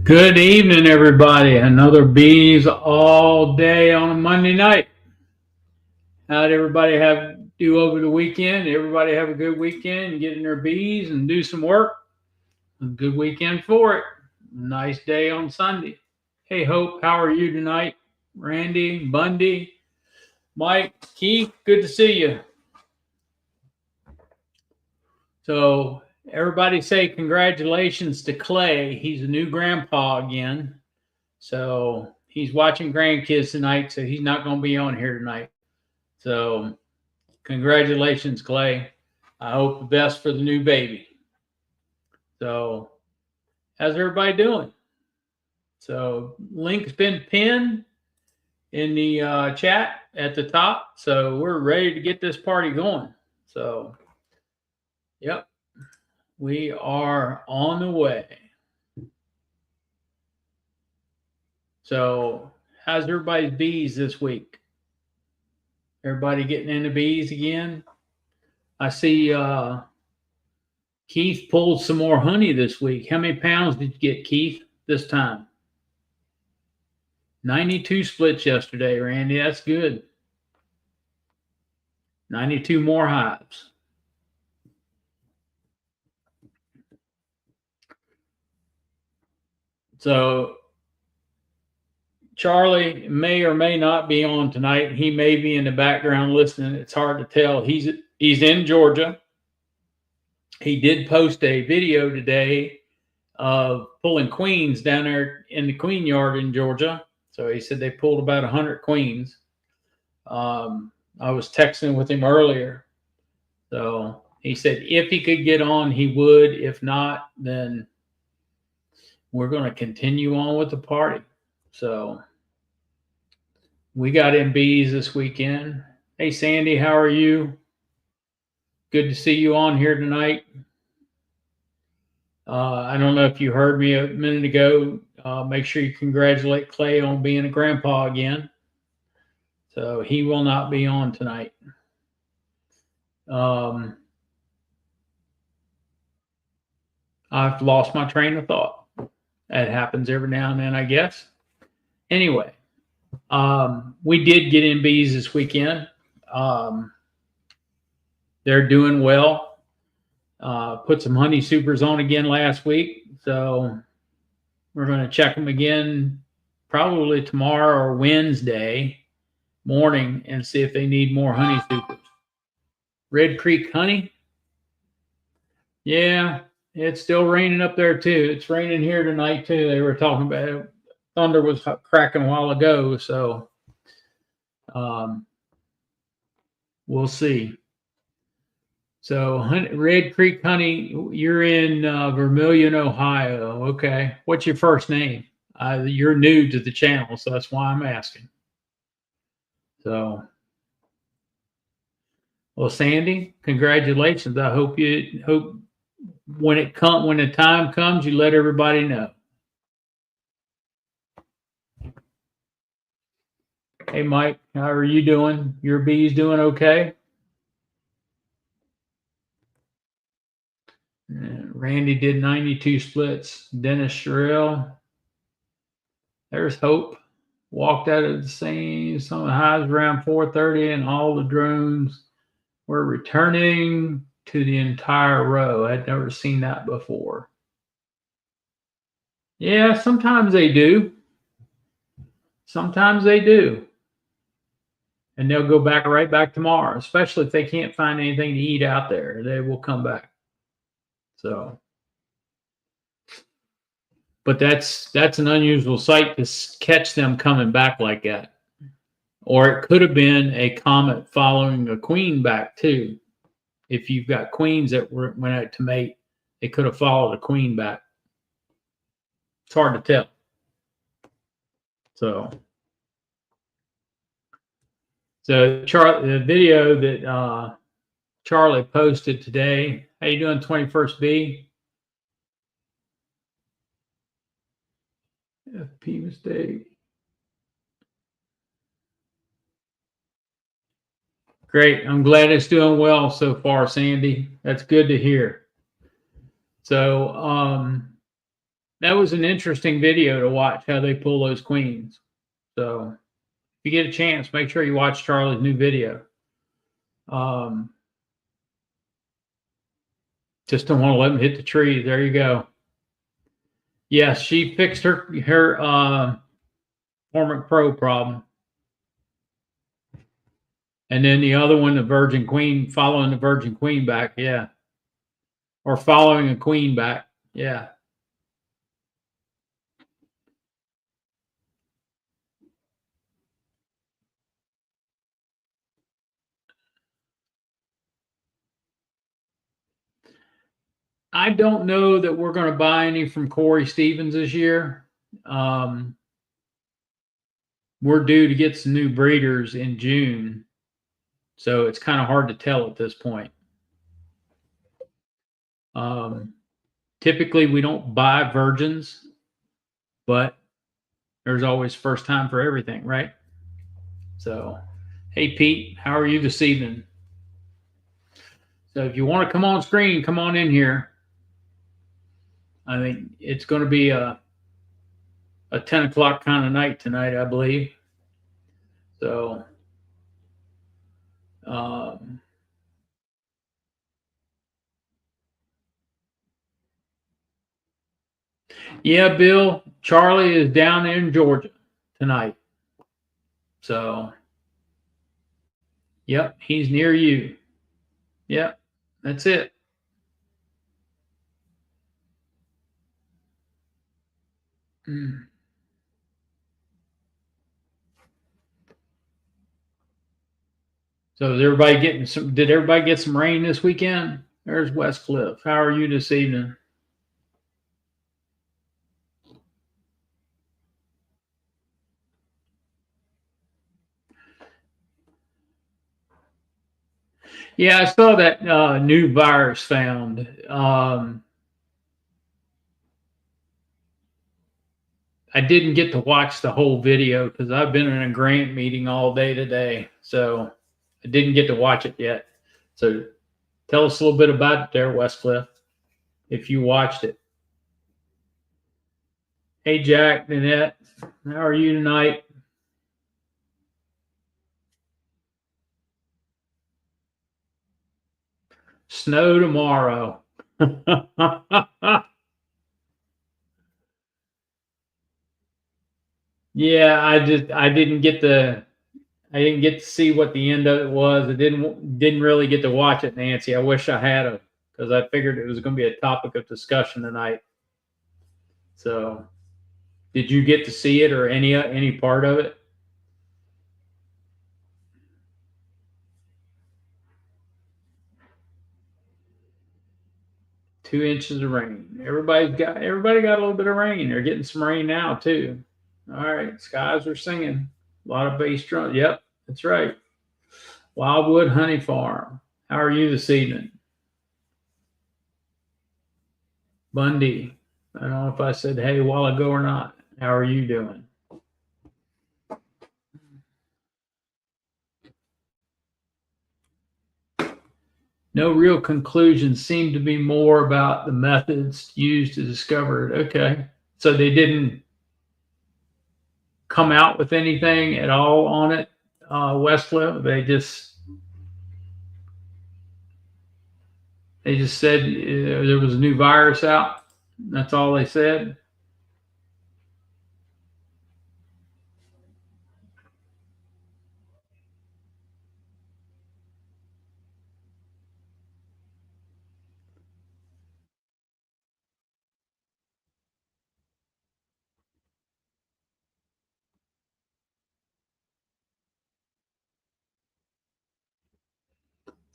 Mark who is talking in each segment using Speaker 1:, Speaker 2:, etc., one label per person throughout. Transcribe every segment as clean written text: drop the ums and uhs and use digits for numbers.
Speaker 1: Good evening, everybody. Another bees all day on a Monday night. How'd everybody do over the weekend? Everybody have a good weekend, get in their bees and do some work. A good weekend for it. Nice day on Sunday. Hey, Hope, how are you tonight? Randy, Bundy, Mike, Keith, good to see you. So, everybody say congratulations to Clay. He's a new grandpa again. So he's watching grandkids tonight, so he's not going to be on here tonight. So congratulations, Clay. I hope the best for the new baby. So how's everybody doing? So link's been pinned in the chat at the top. So we're ready to get this party going. So, yep, we are on the way. So how's everybody's bees this week? Everybody getting into bees again? I see Keith pulled some more honey this week. How many pounds did you get, Keith, this time? 92 splits yesterday, Randy. That's good. 92 more hives. So Charlie may or may not be on tonight. He may be in the background listening. It's hard to tell. He's in Georgia. He did post a video today of pulling queens down there in the queen yard in Georgia. So he said they pulled about 100 queens. I was texting with him earlier. So he said if he could get on, he would. If not, then we're going to continue on with the party. So we got in bees this weekend. Hey, Sandy, how are you? Good to see you on here tonight. I don't know if you heard me a minute ago. Make sure you congratulate Clay on being a grandpa again. So he will not be on tonight. I've lost my train of thought. That happens every now and then, I guess. Anyway, we did get in bees this weekend. They're doing well. Put some honey supers on again last week. So we're going to check them again probably tomorrow or Wednesday morning and see if they need more honey supers. Red Creek honey. Yeah, it's still raining up there too. It's raining here tonight too. They were talking about it. Thunder was cracking a while ago, so we'll see. So Red Creek honey, you're in Vermilion, Ohio. Okay, what's your first name? You're new to the channel, so that's why I'm asking. So, well, Sandy, congratulations. I hope when the time comes, you let everybody know. Hey, Mike, how are you doing? Your bees doing okay? Randy did 92 splits. Dennis Sherrill. There's Hope. Walked out of the scene. Some of the hives around 4:30, and all the drones were returning to the entire row. I'd never seen that before. Yeah, sometimes they do. Sometimes they do. And they'll go back right back tomorrow, especially if they can't find anything to eat out there. They will come back. So, but that's an unusual sight to catch them coming back like that. Or it could have been a comet following a queen back too. If you've got queens that went out to mate, it could have followed a queen back. It's hard to tell. So the video that Charlie posted today. How you doing, 21st B? FP mistake. Great. I'm glad it's doing well so far, Sandy. That's good to hear. So that was an interesting video to watch how they pull those queens. So if you get a chance, make sure you watch Charlie's new video. Just don't want to let them hit the tree. There you go. Yes, she fixed her Formic Pro problem. And then the other one, the Virgin Queen, following the Virgin Queen back. Yeah. Or following a queen back. Yeah. I don't know that we're going to buy any from Corey Stevens this year. We're due to get some new breeders in June. So it's kind of hard to tell at this point. Typically, we don't buy virgins, but there's always first time for everything, right? So, hey, Pete, how are you this evening? So if you want to come on screen, come on in here. I think it's going to be a 10 o'clock kind of night tonight, I believe. So, yeah, Bill, Charlie is down in Georgia tonight. So, yep, he's near you. Yep, that's it. So is everybody getting some? Did everybody get some rain this weekend? There's West Cliff. How are you this evening? Yeah, I saw that new virus found. I didn't get to watch the whole video because I've been in a grant meeting all day today, so I didn't get to watch it yet. So tell us a little bit about it there, Westcliff, if you watched it. Hey, Jack, Nanette, how are you tonight? Snow tomorrow. Yeah, I didn't get to see what the end of it was. I didn't really get to watch it, Nancy. I wish I had because I figured it was going to be a topic of discussion tonight. So, did you get to see it or any part of it? 2 inches of rain. Everybody got a little bit of rain. They're getting some rain now too. All right, skies are singing. A lot of bass drum. Yep, that's right. Wildwood Honey Farm. How are you this evening? Bundy. I don't know if I said hey a while ago or not. How are you doing? No real conclusions. Seem to be more about the methods used to discover it. Okay. So they didn't come out with anything at all on it, Westcliff. They just said there was a new virus out. That's all they said.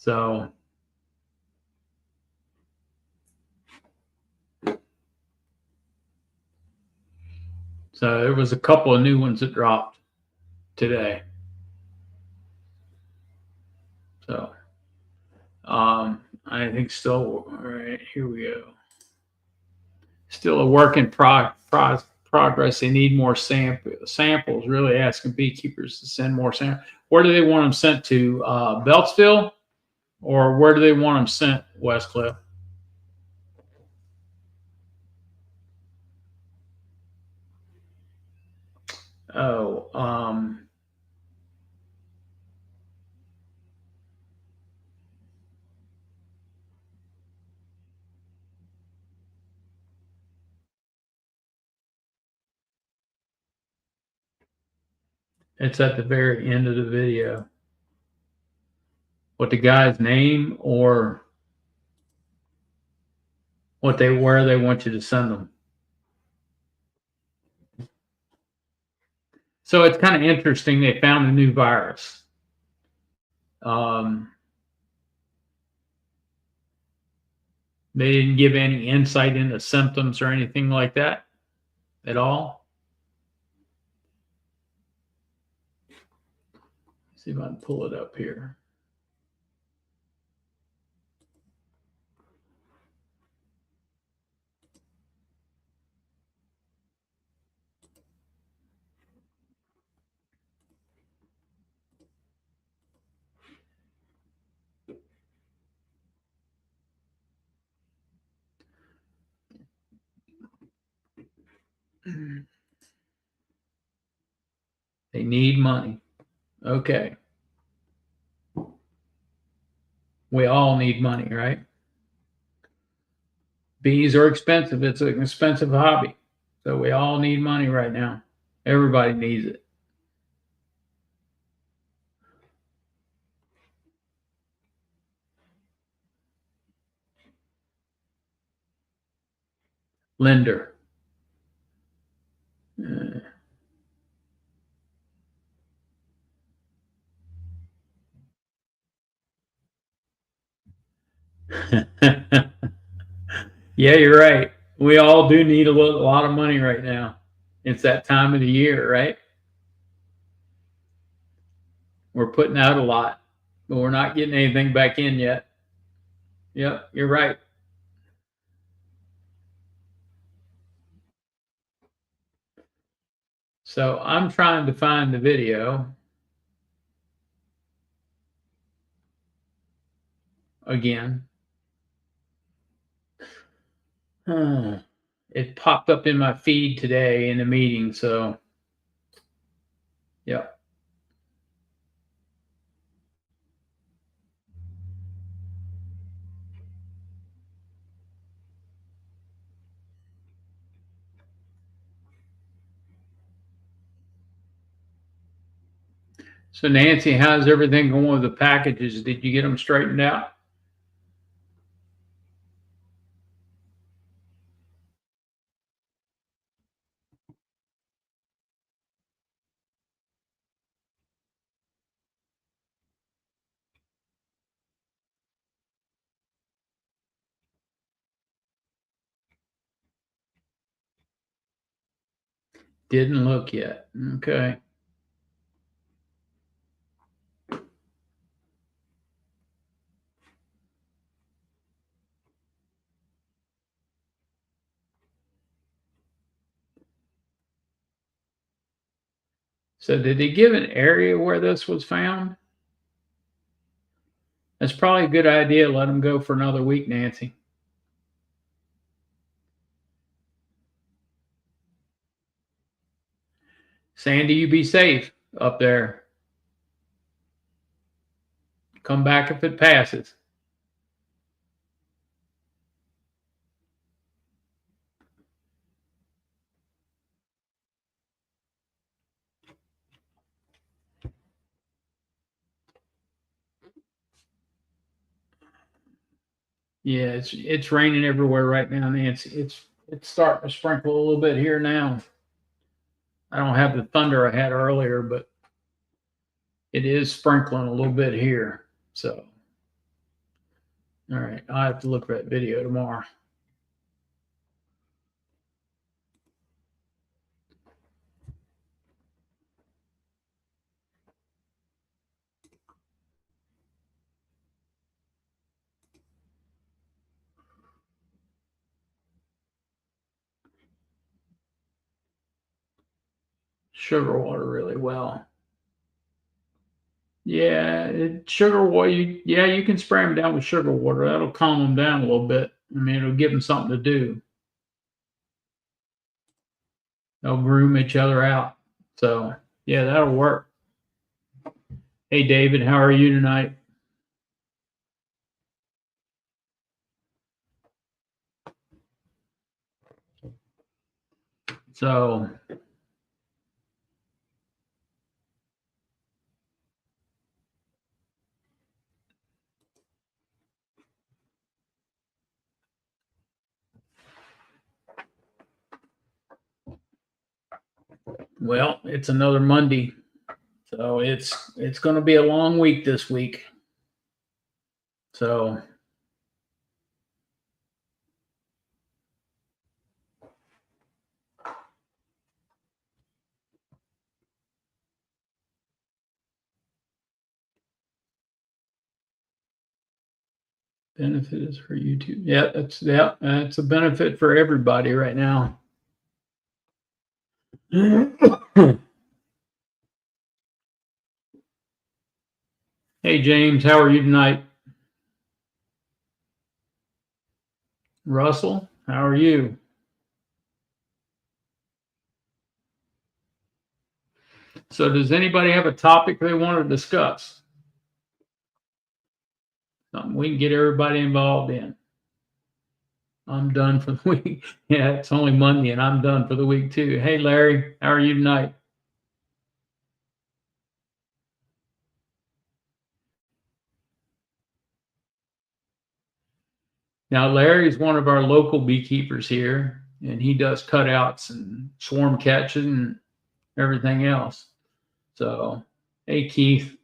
Speaker 1: So there was a couple of new ones that dropped today. So I think still, all right, here we go. Still a work in progress. They need more samples, really asking beekeepers to send more samples. Where do they want them sent to? Beltsville? Or where do they want them sent, Westcliff? Oh, it's at the very end of the video. What the guy's name or where they want you to send them. So it's kind of interesting. They found a new virus. Um, they didn't give any insight into symptoms or anything like that at all. Let's see if I can pull it up here. They need money. Okay. We all need money, right? Bees are expensive. It's an expensive hobby. So we all need money right now. Everybody needs it. Lender. Uh, yeah, you're right. We all do need a lot of money right now. It's that time of the year, right? We're putting out a lot, but we're not getting anything back in yet. Yep, you're right. So I'm trying to find the video again. It popped up in my feed today in a meeting. So, yeah. So, Nancy, how's everything going with the packages? Did you get them straightened out? Didn't look yet. Okay. So, did they give an area where this was found? That's probably a good idea. Let them go for another week, Nancy. Sandy, you be safe up there. Come back if it passes. Yeah, it's raining everywhere right now, Nancy. It's starting to sprinkle a little bit here now. I don't have the thunder I had earlier, but it is sprinkling a little bit here. So, all right, I have to look at that video tomorrow. Sugar water really well. Yeah, sugar water. Yeah, you can spray them down with sugar water. That'll calm them down a little bit. I mean, it'll give them something to do. They'll groom each other out. So yeah, that'll work. Hey David, how are you tonight? So well, it's another Monday. So it's going to be a long week this week. So benefit is for YouTube. Yeah, that's a benefit for everybody right now. Hey James, how are you tonight? Russell, how are you? So does anybody have a topic they want to discuss? Something we can get everybody involved in. I'm done for the week. Yeah, it's only Monday and I'm done for the week too. Hey Larry, how are you tonight? Now Larry's one of our local beekeepers here, and he does cutouts and swarm catching and everything else. So, hey Keith.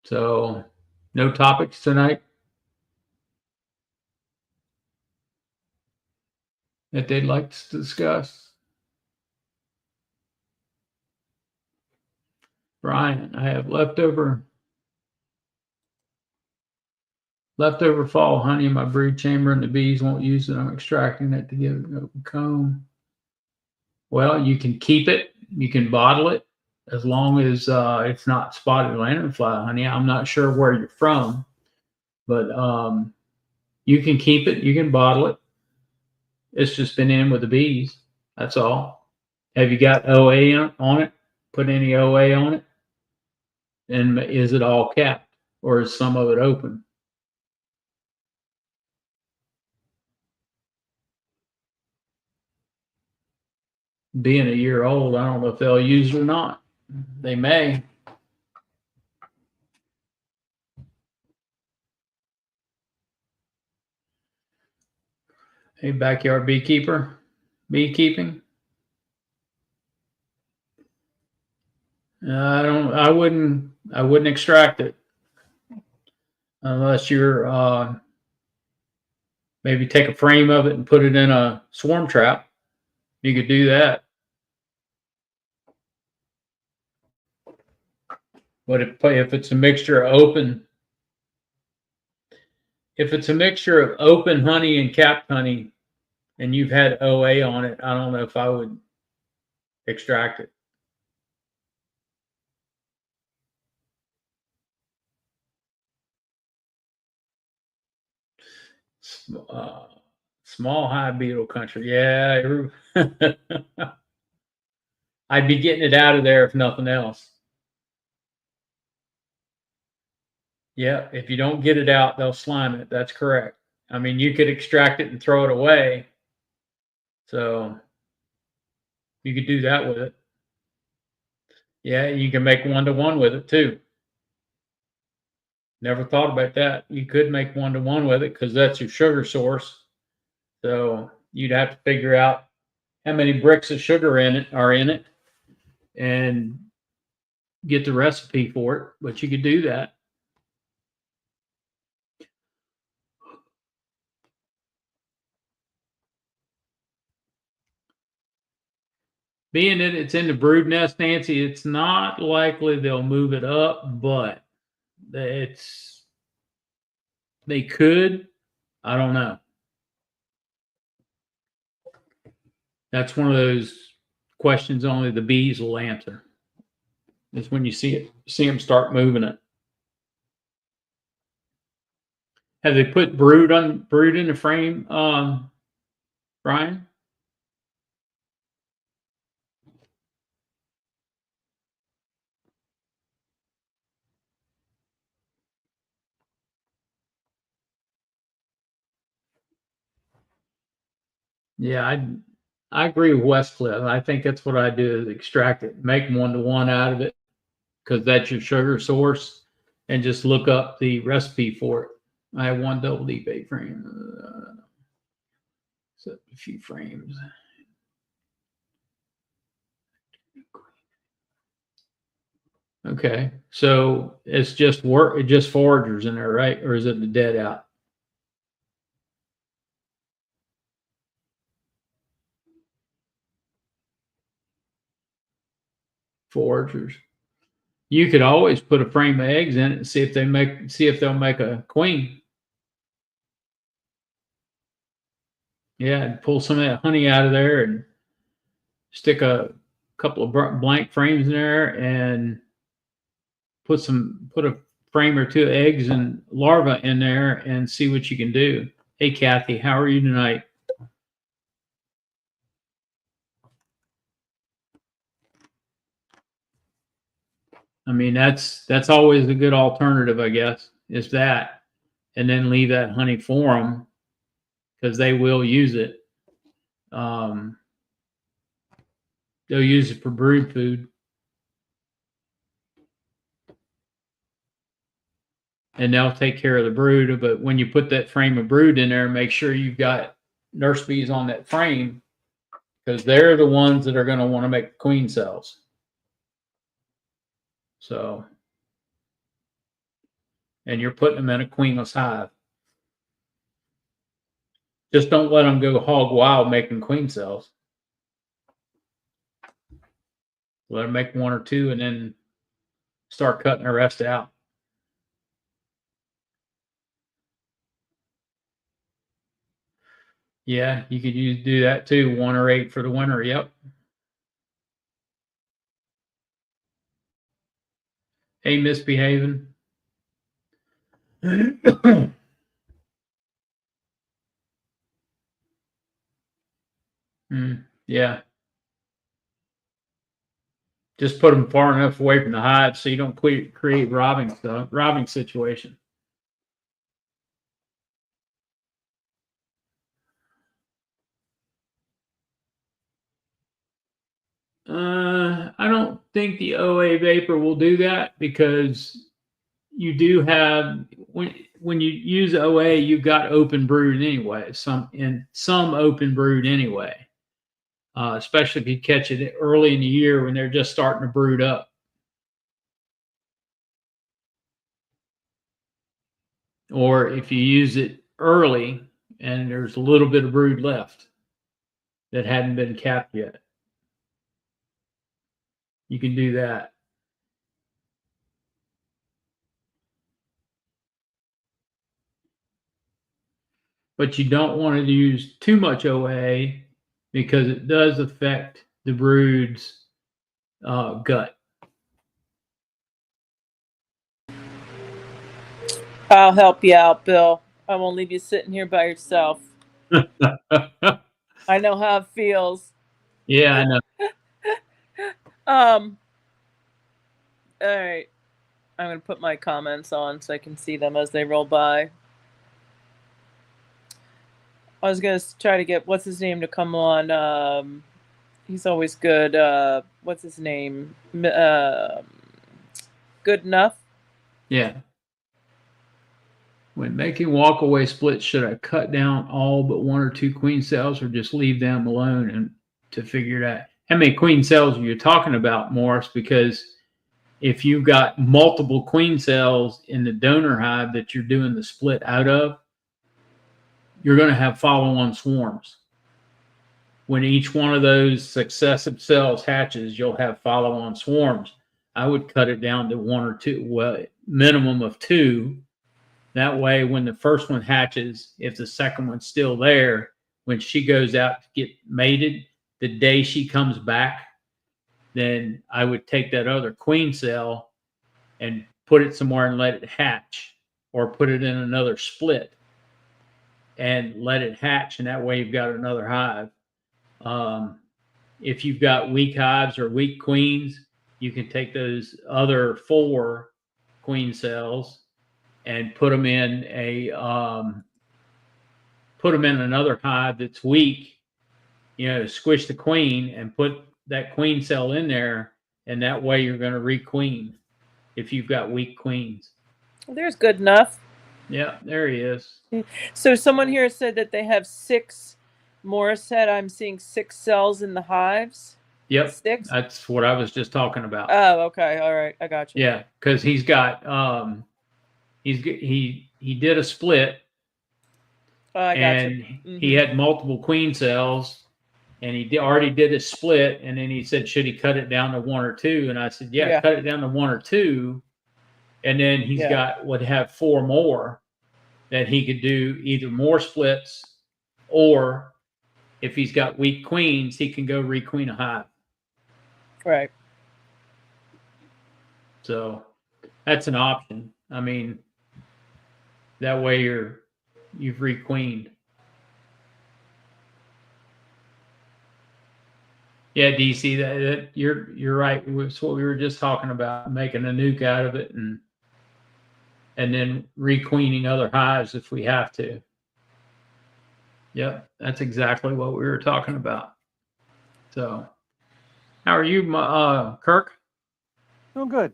Speaker 1: So, no topics tonight that they'd like to discuss. Brian, I have leftover fall honey in my brood chamber, and the bees won't use it. I'm extracting it to give it an open comb. Well, you can keep it, you can bottle it, as long as it's not spotted lanternfly honey. I'm not sure where you're from, but you can keep it, you can bottle it. It's just been in with the bees. That's all. Have you got OA on it? Put any OA on it? And is it all capped, or is some of it open? Being a year old, I don't know if they'll use it or not. They may. Hey, backyard beekeeper, beekeeping. I don't. I wouldn't extract it unless you're maybe take a frame of it and put it in a swarm trap. You could do that. But if it's a mixture of open, if it's a mixture of open honey and capped honey, and you've had OA on it, I don't know if I would extract it. Uh, Small hive beetle country. Yeah. I'd be getting it out of there if nothing else. Yeah, if you don't get it out, they'll slime it. That's correct. I mean, you could extract it and throw it away. So you could do that with it. Yeah, you can make 1-to-1 with it too. Never thought about that. You could make 1-to-1 with it because that's your sugar source. So you'd have to figure out how many bricks of sugar are in it and get the recipe for it. But you could do that. Being that it's in the brood nest, Nancy, it's not likely they'll move it up, but it's they could. I don't know. That's one of those questions only the bees will answer. Is when you see them start moving it. Have they put brood in the frame, Brian? Yeah, I agree with Westcliff. I think that's what I do is extract it, make 1-to-1 out of it, because that's your sugar source, and just look up the recipe for it. I have one double D bait frame, set a few frames. Okay, so it's just foragers in there, right? Or is it the dead out? Foragers. You could always put a frame of eggs in it and see if they'll make a queen. Yeah, pull some of that honey out of there and stick a couple of blank frames in there and put a frame or two of eggs and larvae in there and see what you can do. Hey Kathy, how are you tonight? I mean, that's always a good alternative, I guess, is that, and then leave that honey for them because they will use it. They'll use it for brood food, and they'll take care of the brood. But when you put that frame of brood in there, make sure you've got nurse bees on that frame because they're the ones that are going to want to make queen cells. So, and you're putting them in a queenless hive. Just don't let them go hog wild making queen cells. Let them make 1 or 2 and then start cutting the rest out. Yeah, you could do that too. 1 or 8 for the winter. Yep. Hey, misbehaving. Yeah. Just put them far enough away from the hive so you don't create robbing situation. I don't think the OA vapor will do that because you do have when you use OA, you've got open brood anyway. Some open brood anyway, especially if you catch it early in the year when they're just starting to brood up. Or if you use it early and there's a little bit of brood left that hadn't been capped yet, you can do that. But you don't want to use too much OA because it does affect the brood's gut.
Speaker 2: I'll help you out, Bill. I won't leave you sitting here by yourself. I know how it feels.
Speaker 1: Yeah, I know.
Speaker 2: All right. I'm going to put my comments on so I can see them as they roll by. I was going to try to get, what's his name, to come on. He's always good. What's his name? Good enough?
Speaker 1: Yeah. When making walkaway splits, should I cut down all but 1 or 2 queen cells or just leave them alone and to figure it out? How many queen cells are you talking about, Morris? Because if you've got multiple queen cells in the donor hive that you're doing the split out of, you're going to have follow-on swarms. When each one of those successive cells hatches, you'll have follow-on swarms. I would cut it down to 1 or 2, well, minimum of 2. That way, when the first one hatches, if the second one's still there, when she goes out to get mated, the day she comes back, then I would take that other queen cell and put it somewhere and let it hatch, or put it in another split and let it hatch. And that way you've got another hive. Um, if you've got weak hives or weak queens, you can take those other 4 queen cells and put them in another hive that's weak. Squish the queen and put that queen cell in there, and that way you're going to requeen if you've got weak queens.
Speaker 2: Well, there's good enough.
Speaker 1: Yeah, there he is.
Speaker 2: So someone here said that they have 6. Morris said, I'm seeing 6 cells in the hives.
Speaker 1: Yep,
Speaker 2: 6.
Speaker 1: That's what I was just talking about.
Speaker 2: Oh, okay, all right, I got you.
Speaker 1: Yeah, because he did a split.
Speaker 2: I got you.
Speaker 1: And he had multiple queen cells, and he already did a split. And then he said, should he cut it down to 1 or 2? And I said, yeah. Cut it down to 1 or 2. And then he's would have 4 more that he could do, either more splits, or if he's got weak queens, he can go requeen a hive.
Speaker 2: Right.
Speaker 1: So that's an option. I mean, that way you've requeened. Yeah, DC, that you're right. It's what we were just talking about, making a nuke out of it and then requeening other hives if we have to. Yep, that's exactly what we were talking about. So, how are you, Kirk?
Speaker 3: Doing good.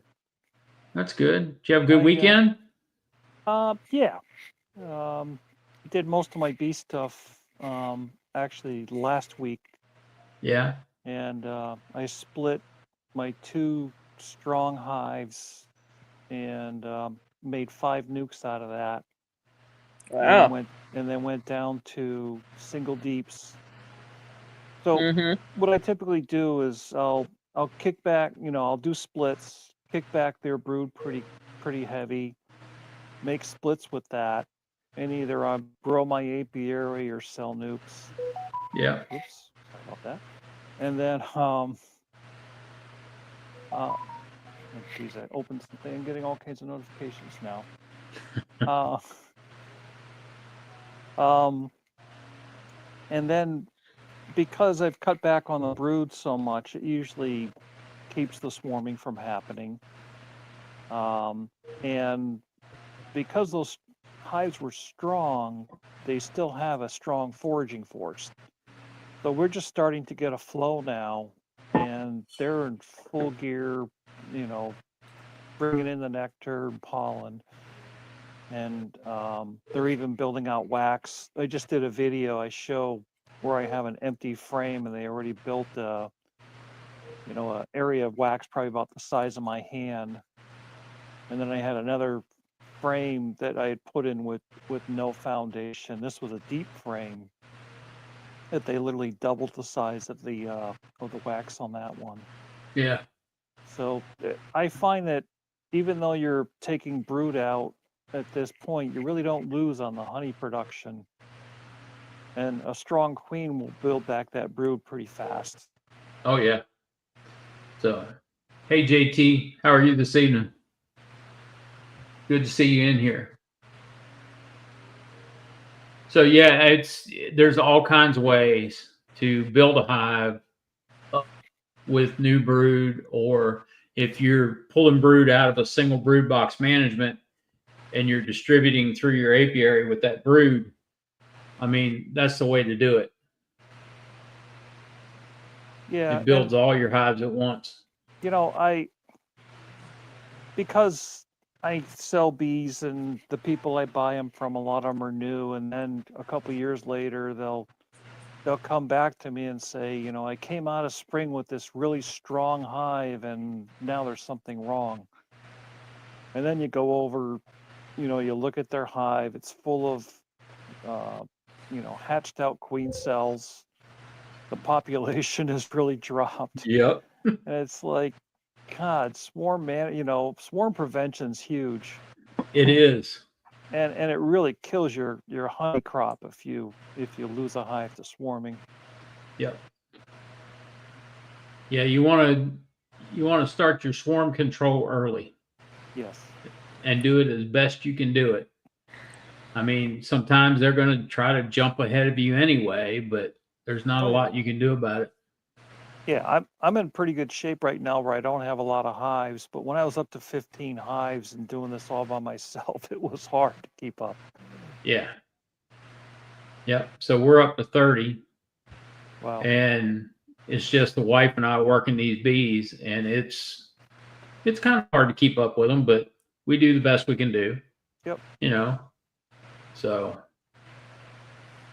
Speaker 1: That's good. Did you have a good weekend?
Speaker 3: Yeah. Did most of my bee stuff actually last week.
Speaker 1: Yeah.
Speaker 3: And I split my 2 strong hives and made 5 nukes out of that.
Speaker 2: Wow.
Speaker 3: And then went down to single deeps. So what I typically do is I'll kick back, I'll do splits, kick back their brood pretty heavy, make splits with that, and either I grow my apiary or sell nukes.
Speaker 1: Yeah.
Speaker 3: Oops, sorry about that. And then geez, I opened something. I'm getting all kinds of notifications now. And then because I've cut back on the brood so much, it usually keeps the swarming from happening. And because those hives were strong, they still have a strong foraging force. So we're just starting to get a flow now, and they're in full gear, bringing in the nectar and pollen. And they're even building out wax. I just did a video I show where I have an empty frame, and they already built a area of wax probably about the size of my hand. And then I had another frame that I had put in with no foundation. This was a deep frame that they literally doubled the size of the wax on that one.
Speaker 1: Yeah.
Speaker 3: So I find that even though you're taking brood out at this point, you really don't lose on the honey production. And a strong queen will build back that brood pretty fast.
Speaker 1: Oh, yeah. So, hey, JT, how are you this evening? Good to see you in here. So, yeah, there's all kinds of ways to build a hive with new brood, or if you're pulling brood out of a single brood box management and you're distributing through your apiary with that brood, I mean, that's the way to do it.
Speaker 3: Yeah.
Speaker 1: It builds all your hives at once.
Speaker 3: Because I sell bees and the people I buy them from, a lot of them are new, and then a couple years later they'll come back to me and say, I came out of spring with this really strong hive and now there's something wrong. And then you go over, you look at their hive, it's full of hatched out queen cells. The population has really dropped.
Speaker 1: Yep.
Speaker 3: And it's like, God, swarm prevention's huge.
Speaker 1: It is.
Speaker 3: And it really kills your honey crop if you lose a hive to swarming.
Speaker 1: Yep. Yeah, you want to start your swarm control early
Speaker 3: Yes.
Speaker 1: and do it as best you can do it. I mean, sometimes they're going to try to jump ahead of you anyway, but there's not a
Speaker 3: Oh, yeah.
Speaker 1: lot you can do about it.
Speaker 3: Yeah, I'm in pretty good shape right now where I don't have a lot of hives, but when I was up to 15 hives and doing this all by myself, it was hard to keep up.
Speaker 1: Yeah. Yep. So we're up to 30,
Speaker 3: Wow.
Speaker 1: and it's just the wife and I working these bees, and it's kind of hard to keep up with them, but we do the best we can do.
Speaker 3: Yep.
Speaker 1: You know. So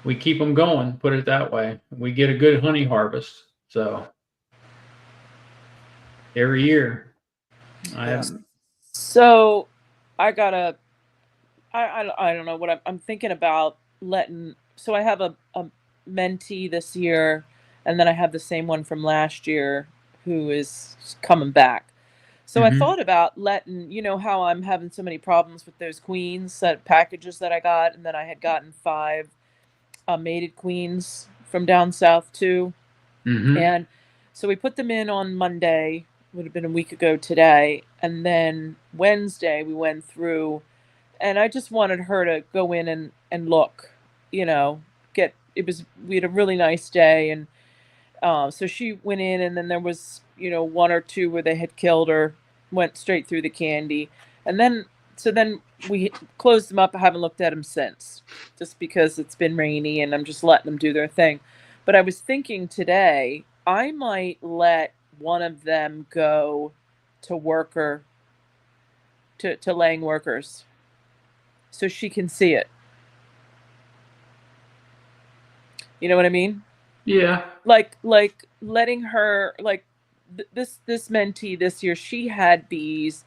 Speaker 1: we keep them going, put it that way. We get a good honey harvest. So every year I
Speaker 3: Yeah.
Speaker 1: have.
Speaker 2: So I gotta. I don't know what I'm thinking about letting. So I have a mentee this year, and then I have the same one from last year who is coming back. So I
Speaker 1: Mhm.
Speaker 2: thought about letting, you know, how I'm having so many problems with those queens that packages that I got, and then I had gotten 5 mated queens from down south too.
Speaker 1: Mhm.
Speaker 2: And so we put them in on Monday, would have been a week ago today, and then Wednesday we went through, and I just wanted her to go in and look, you know, get it was we had a really nice day, and so she went in, and then there was, you know, 1 or 2 where they had killed her, went straight through the candy, and then so then we closed them up. I haven't looked at them since, just because it's been rainy, and I'm just letting them do their thing. But I was thinking today I might let one of them go to worker to laying workers, so she can see it. You know what I mean?
Speaker 1: Yeah.
Speaker 2: Like letting her like this mentee this year, she had bees,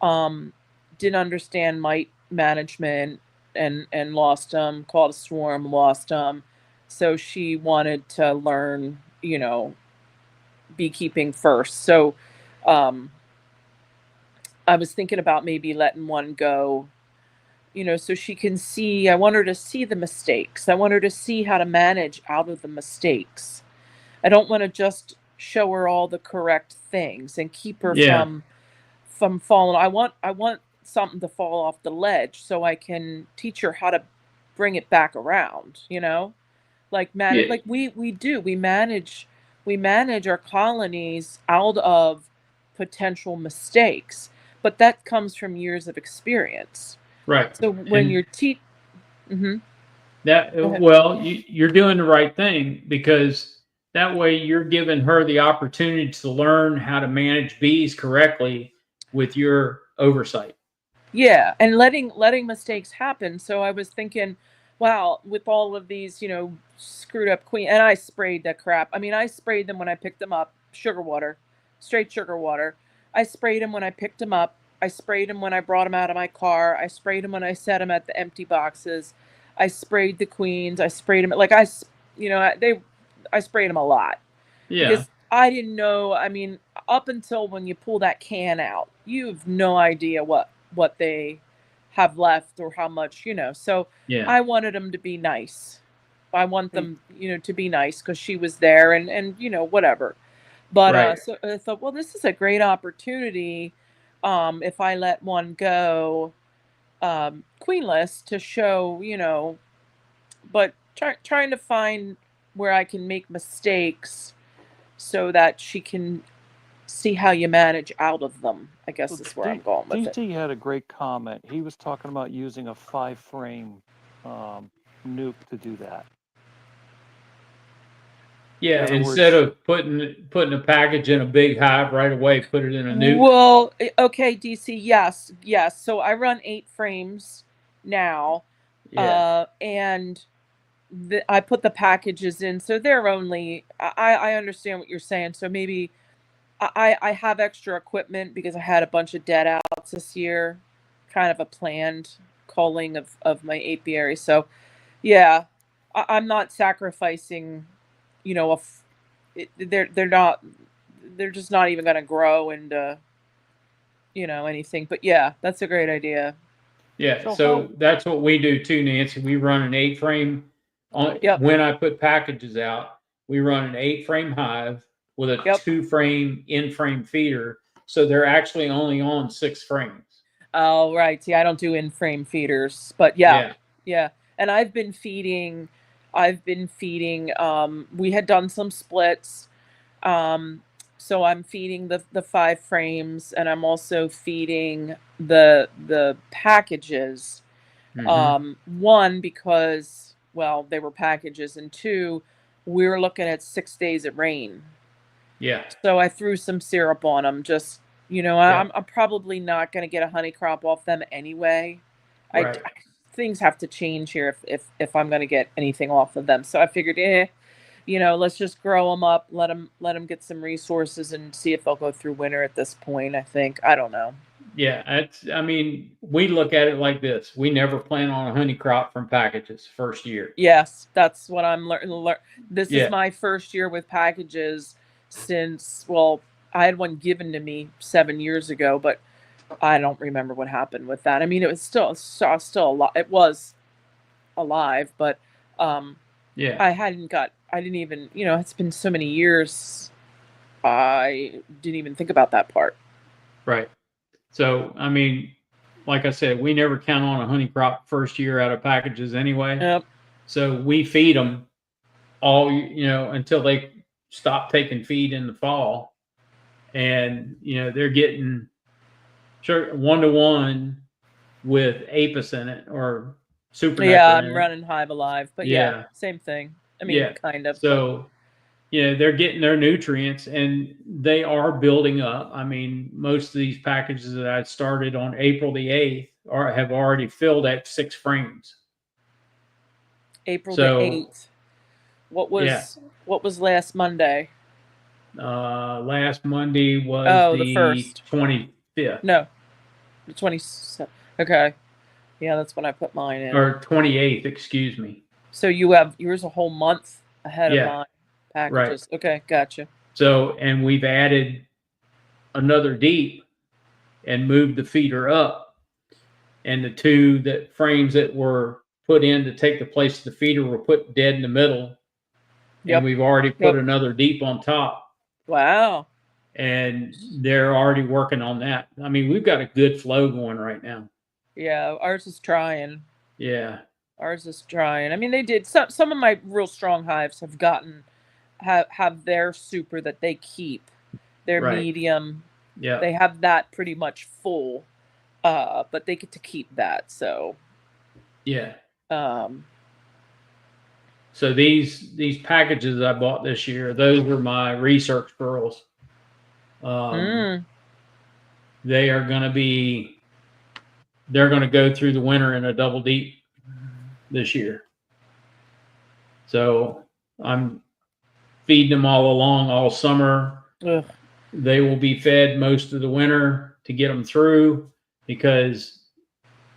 Speaker 2: um didn't understand mite management, and lost them, called a swarm, lost them. So she wanted to learn, you know, beekeeping first. So um I was thinking about maybe letting one go, you know, so she can see. I want her to see the mistakes. I want her to see how to manage out of the mistakes. I don't want to just show her all the correct things and keep her
Speaker 1: Yeah.
Speaker 2: from falling. I want something to fall off the ledge so I can teach her how to bring it back around, you know? Like manage,
Speaker 1: Yeah.
Speaker 2: like we manage our colonies out of potential mistakes, but that comes from years of experience.
Speaker 1: Right.
Speaker 2: So when
Speaker 1: And
Speaker 2: you're mhm,
Speaker 1: that
Speaker 2: go ahead.
Speaker 1: well, you're doing the right thing because that way you're giving her the opportunity to learn how to manage bees correctly with your oversight.
Speaker 2: Yeah, and letting mistakes happen. So I was thinking, wow, with all of these, you know, screwed up queen, and I sprayed the crap. I mean, I sprayed them when I picked them up, sugar water, straight sugar water. I sprayed them when I picked them up. I sprayed them when I brought them out of my car. I sprayed them when I set them at the empty boxes. I sprayed the queens. I sprayed them like you know, I sprayed them a lot
Speaker 1: Yeah.
Speaker 2: because I didn't know. I mean, up until when you pull that can out, you have no idea what they have left or how much, you know. So
Speaker 1: Yeah.
Speaker 2: I wanted them to be nice. I want
Speaker 3: Hey,
Speaker 2: them, you know, to be nice because she was there, and you know, whatever. But
Speaker 1: Right.
Speaker 2: so I thought, well, this is a great opportunity, if I let one go, queenless, to show, you know, but trying to find where I can make mistakes so that she can see how you manage out of them, I guess
Speaker 3: so
Speaker 2: is where I'm going with it.
Speaker 3: DC had a great comment. He was talking about using a 5 frame um, nuke to do that. In
Speaker 1: Yeah.
Speaker 3: other
Speaker 1: Instead
Speaker 3: words,
Speaker 1: of putting a package in a big hive right away, put it in a nuke.
Speaker 2: Well, okay, DC, yes, yes. So I run 8 frames now,
Speaker 1: Yeah.
Speaker 2: and I put the packages in, so they're only. I understand what you're saying. So maybe I have extra equipment because I had a bunch of dead outs this year, kind of a planned culling of my apiary. So yeah, I'm not sacrificing, you know, they're not, they're just not even going to grow into, you know, anything. But yeah, that's a great idea.
Speaker 1: Yeah,
Speaker 3: so how
Speaker 1: so that's what we do too, Nancy. We run an 8 frame on
Speaker 2: Yep.
Speaker 1: when I put packages out. We run an 8 frame hive with a
Speaker 2: Yep.
Speaker 1: 2-frame in-frame feeder. So they're actually only on 6 frames.
Speaker 2: Oh, right. See, I don't do in-frame feeders, but yeah,
Speaker 1: Yeah.
Speaker 2: yeah. And I've been feeding. We had done some splits. So I'm feeding the 5 frames, and I'm also feeding the packages.
Speaker 1: Mm-hmm.
Speaker 2: One, because, well, they were packages, and two, we were looking at 6 days of rain.
Speaker 1: Yeah.
Speaker 2: So I threw some syrup on them. Just,
Speaker 1: Yep.
Speaker 2: I'm probably not going to get a honey crop off them anyway.
Speaker 1: Right.
Speaker 2: Things have to change here if I'm going to get anything off of them. So I figured, let's just grow them up, let them get some resources, and see if they'll go through winter at this point. I think, I don't know.
Speaker 1: Yeah. I mean, we look at it like this. We never plan on a honey crop from packages first year.
Speaker 2: Yes, that's what I'm learning. This is
Speaker 1: Yeah.
Speaker 2: my first year with packages since, well, I had one given to me 7 years ago, but I don't remember what happened with that. I mean, it was still a lot. It was alive, but
Speaker 1: Yeah.
Speaker 2: I didn't even, it's been so many years. I didn't even think about that part.
Speaker 1: Right. So, I mean, like I said, we never count on a honey crop first year out of packages anyway.
Speaker 2: Yep.
Speaker 1: So we feed them all, until they stop taking feed in the fall. And, they're getting 1-to-1 with apis in it or super
Speaker 2: Yeah,
Speaker 1: nectar in
Speaker 2: I'm
Speaker 1: it.
Speaker 2: running Hive Alive, but yeah,
Speaker 1: Yeah.
Speaker 2: same thing. I mean,
Speaker 1: Yeah.
Speaker 2: kind of, but
Speaker 1: So, they're getting their nutrients and they are building up. I mean, most of these packages that I started on April the 8th have already filled at 6 frames.
Speaker 2: April the
Speaker 1: So,
Speaker 2: 8th. What
Speaker 1: yeah.
Speaker 2: was last Monday?
Speaker 1: Last Monday was
Speaker 2: Oh, the
Speaker 1: the
Speaker 2: first.
Speaker 1: 25th
Speaker 2: No, the 27th. Okay. Yeah, that's when I put mine in.
Speaker 1: or 28th, excuse me.
Speaker 2: So you have yours a whole month ahead of
Speaker 1: Yeah.
Speaker 2: mine
Speaker 1: Right.
Speaker 2: packages. Okay, gotcha.
Speaker 1: So, and we've added another deep and moved the feeder up. And the 2 frames that were put in to take the place of the feeder were put dead in the middle.
Speaker 2: Yep.
Speaker 1: And we've already put another deep on top.
Speaker 2: Wow.
Speaker 1: And they're already working on that. I mean, we've got a good flow going right now.
Speaker 2: Yeah, ours is trying.
Speaker 1: Yeah.
Speaker 2: Ours is trying. I mean, they did some of my real strong hives have their super that they keep. Their
Speaker 1: Right.
Speaker 2: medium.
Speaker 1: Yeah.
Speaker 2: They have that pretty much full. But they get to keep that. So
Speaker 1: yeah.
Speaker 2: um
Speaker 1: So these packages I bought this year, those are my research girls. They are going to be, they're going to go through the winter in a double deep this year. So I'm feeding them all along all summer.
Speaker 2: ugh.
Speaker 1: They will be fed most of the winter to get them through because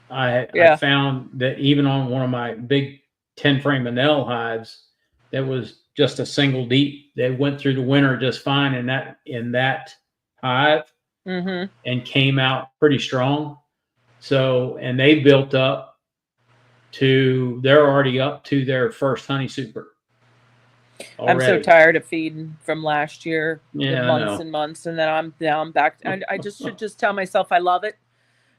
Speaker 1: I found that even on one of my big 10-frame Manel hives, that was just a single deep. They went through the winter just fine in that hive and came out pretty strong. So, and they built up they're already up to their first honey super. Already.
Speaker 2: I'm so tired of feeding from last year,
Speaker 1: Yeah,
Speaker 2: months and months, and then I'm back. I should just tell myself I love it,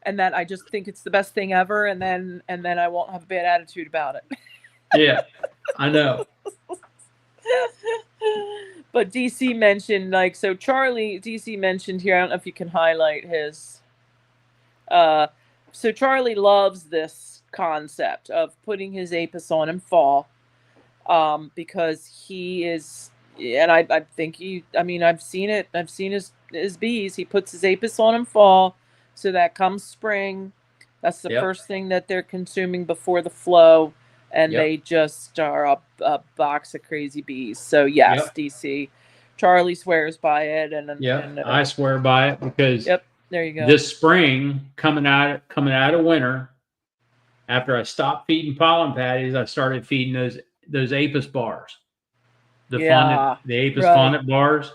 Speaker 2: and that I just think it's the best thing ever, and then I won't have a bad attitude about it.
Speaker 1: Yeah, I know.
Speaker 2: But DC mentioned DC mentioned here. I don't know if you can highlight his. So Charlie loves this concept of putting his apis on in fall, because he is, and I think I've seen it. I've seen his bees. He puts his apis on in fall, so that comes spring, that's the first thing that they're consuming before the flow, and they just are a box of crazy bees. So yes, DC, Charlie swears by it, and
Speaker 1: I swear by it because
Speaker 2: there you go.
Speaker 1: This spring, coming out of winter, after I stopped feeding pollen patties, I started feeding those apis bars, the apis fondant bars,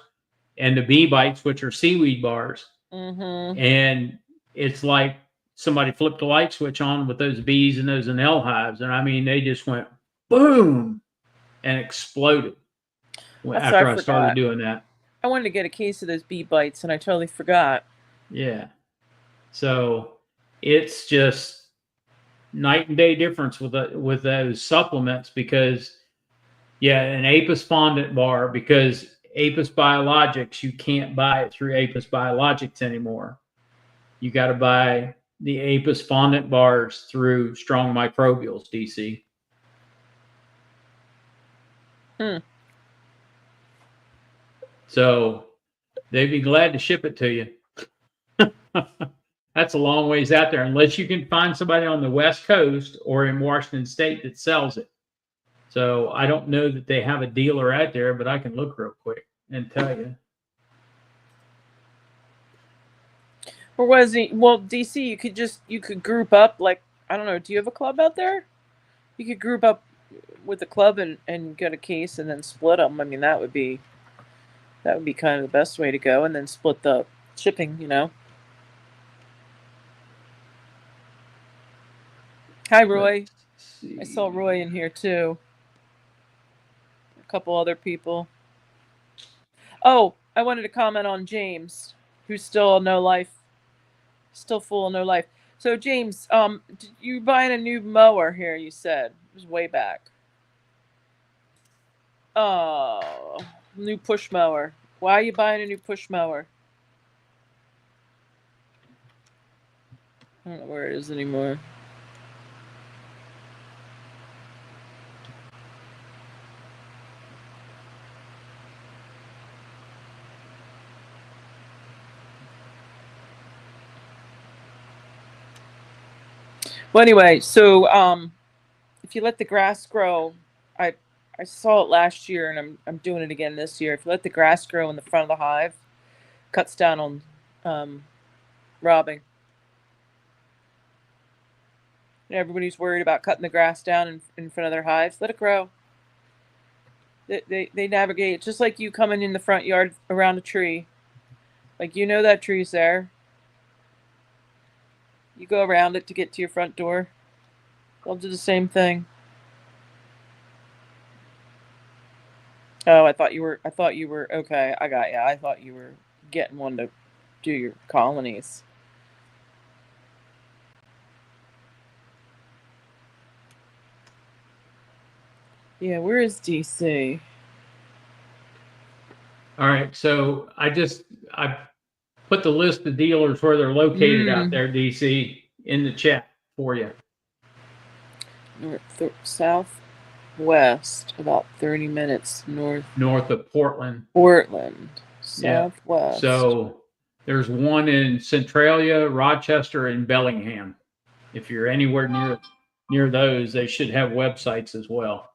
Speaker 1: and the bee bites, which are seaweed bars. And it's like somebody flipped a light switch on with those bees and those Anel hives, and I mean they just went boom and exploded after I started doing that.
Speaker 2: I wanted to get a case of those bee bites, and I totally forgot.
Speaker 1: Yeah. So it's just night and day difference with those supplements because yeah, an Apis fondant bar because Apis Biologics you can't buy it through Apis Biologics anymore. You got to buy the Apis fondant bars through Strong Microbials, DC. So they'd be glad to ship it to you. That's a long ways out there, unless you can find somebody on the West Coast or in Washington State that sells it. So I don't know that they have a dealer out there, but I can look real quick and tell you.
Speaker 2: Or was he? Well, DC, you could group up. Like, I don't know. Do you have a club out there? You could group up with a club and get a case and then split them. I mean, that would be kind of the best way to go, and then split the shipping. Hi, Roy. I saw Roy in here too. A couple other people. Oh, I wanted to comment on James, who's still no life, still full of no life. So James, you buying a new mower here? You said it was way back. Oh, new push mower. Why are you buying a new push mower? I don't know where it is anymore. Well, anyway, so if you let the grass grow, I saw it last year, and I'm doing it again this year. If you let the grass grow in the front of the hive, cuts down on robbing. Everybody's worried about cutting the grass down in front of their hives. Let it grow. They navigate just like you coming in the front yard around a tree. Like, that tree's there. You go around it to get to your front door. They'll do the same thing. Oh, I thought you were okay. I got you. I thought you were getting one to do your colonies. Yeah, where is DC?
Speaker 1: All right, so I put the list of dealers where they're located out there, DC, in the chat for you.
Speaker 2: Southwest, about 30 minutes north
Speaker 1: of Portland.
Speaker 2: Southwest.
Speaker 1: Yeah. So there's one in Centralia, Rochester, and Bellingham. If you're anywhere near those, they should have websites as well.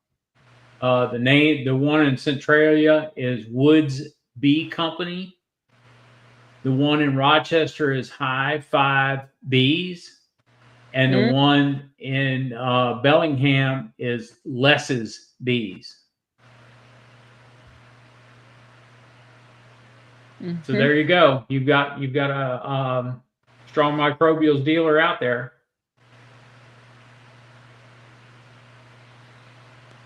Speaker 1: The one in Centralia is Woods Bee Company. The one in Rochester is High Five Bees. And the one in Bellingham is Less's Bees. So there you go. You've got a Strong Microbials dealer out there.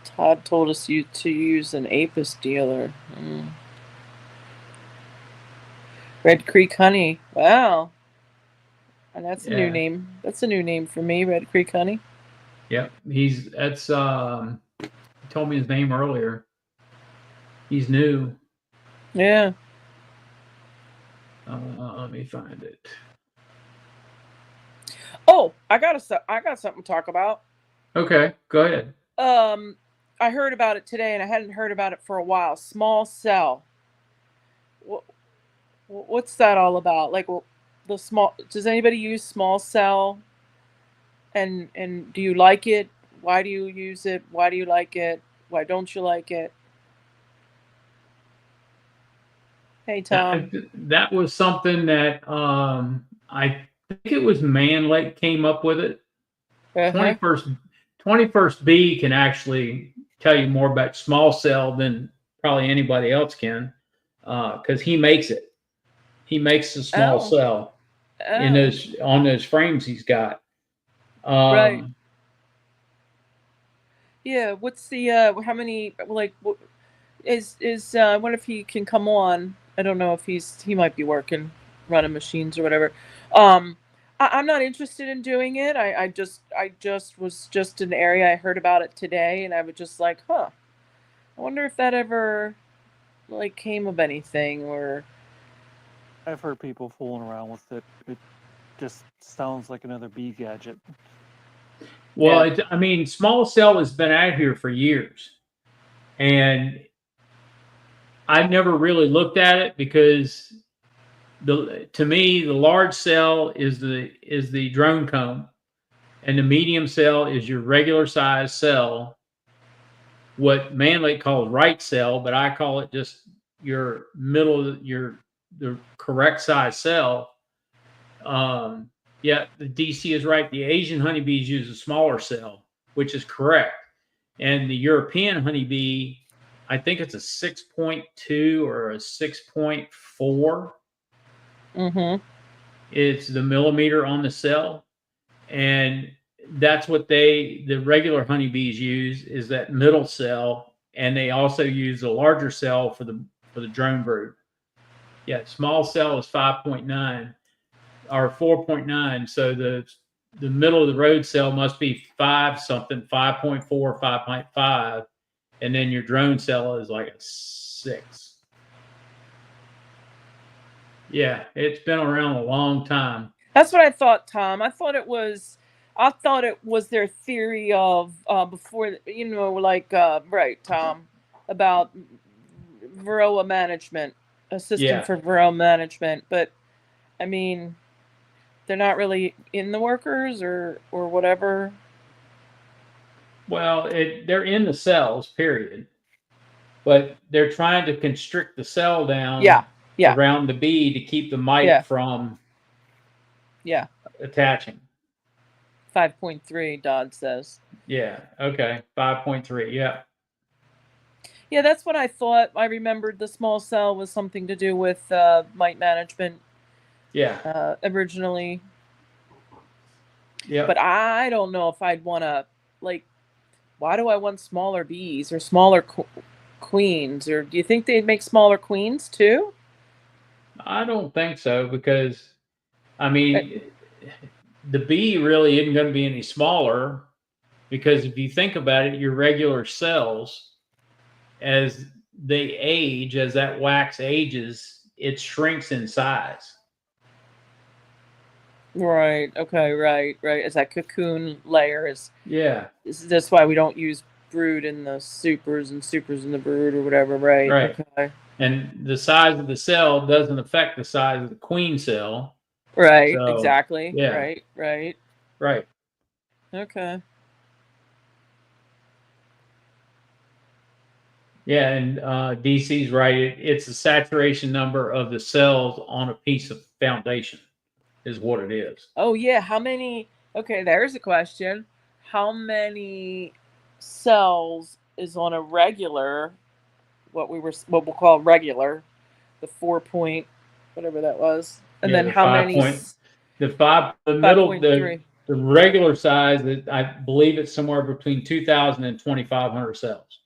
Speaker 2: Todd told us to use an Apis dealer. Red Creek Honey. Wow. And that's a new name. That's a new name for me, Red Creek Honey.
Speaker 1: Yep. He told me his name earlier. He's new.
Speaker 2: Yeah.
Speaker 1: Let me find it.
Speaker 2: Oh, I got something to talk about.
Speaker 1: Okay, go ahead.
Speaker 2: I heard about it today, and I hadn't heard about it for a while. Small cell. What's that all about? Like, does anybody use small cell? And do you like it? Why do you use it? Why do you like it? Why don't you like it? Hey, Tom.
Speaker 1: That was something that I think it was Man Lake came up with it. 21st Bee can actually tell you more about small cell than probably anybody else can, because he makes it. He makes the small cell on those frames he's got.
Speaker 2: Right. Yeah. What's the how many, like, I wonder if he can come on I don't know if he might be working, running machines or whatever. Um, I'm not interested in doing it. I just was just an area I heard about it today, and I was just like, huh. I wonder if that ever like came of anything or
Speaker 3: I've heard people fooling around with it. It just sounds like another bee gadget.
Speaker 1: Well,
Speaker 2: yeah.
Speaker 1: I mean, small cell has been out here for years, and I never really looked at it because to me the large cell is the drone comb, and the medium cell is your regular size cell. What Manlake calls right cell, but I call it just your middle, your the correct size cell. Yeah, the DC is right. The Asian honeybees use a smaller cell, which is correct. And the European honeybee, I think it's a 6.2 or a 6.4.
Speaker 2: Mm-hmm.
Speaker 1: It's the millimeter on the cell. And that's what the regular honeybees use is that middle cell. And they also use a larger cell for the drone brood. Yeah, small cell is 5.9 or 4.9. So the middle of the road cell must be 5 something, 5.4, 5.5, and then your drone cell is like a 6. Yeah, it's been around a long time.
Speaker 2: That's what I thought, Tom. I thought it was their theory of before, like right, Tom, about varroa management, a system
Speaker 1: Yeah.
Speaker 2: for varroa management. But I mean, they're not really in the workers or whatever.
Speaker 1: Well, they're in the cells, period. But they're trying to constrict the cell down
Speaker 2: Yeah, yeah,
Speaker 1: around the bee to keep the mite
Speaker 2: yeah,
Speaker 1: from
Speaker 2: yeah.
Speaker 1: attaching.
Speaker 2: 5.3, Dodd says.
Speaker 1: Yeah. Okay. 5.3. Yeah.
Speaker 2: Yeah, that's what I thought. I remembered the small cell was something to do with mite management
Speaker 1: Yeah.
Speaker 2: originally.
Speaker 1: Yep.
Speaker 2: But I don't know if I'd want to, like, why do I want smaller bees or smaller queens? Or do you think they'd make smaller queens too?
Speaker 1: I don't think so because I
Speaker 2: Uh,
Speaker 1: mean the bee really isn't going to be any smaller because if you think about it, your regular cells, as they age, as that wax ages, it shrinks in size.
Speaker 2: Right. Okay. Right. Right. As that cocoon layer
Speaker 1: Yeah,
Speaker 2: that's why we don't use brood in the supers and supers in the brood or whatever. Right.
Speaker 1: right.
Speaker 2: Okay.
Speaker 1: And the size of the cell doesn't affect the size of the queen cell.
Speaker 2: Right.
Speaker 1: So,
Speaker 2: Exactly.
Speaker 1: yeah,
Speaker 2: Right. Right.
Speaker 1: right.
Speaker 2: Okay.
Speaker 1: Yeah, and DC's right. It's the saturation number of the cells on a piece of foundation, is what it is.
Speaker 2: Oh yeah. How many? Okay. There's a question. How many cells is on a regular? What we'll call regular, the 4 point, whatever that was, and
Speaker 1: Yeah,
Speaker 2: then
Speaker 1: the
Speaker 2: how
Speaker 1: 5
Speaker 2: many?
Speaker 1: point, the
Speaker 2: Five
Speaker 1: middle,
Speaker 2: point three.
Speaker 1: the regular size that I believe it's somewhere between 2,000 and 2,500 cells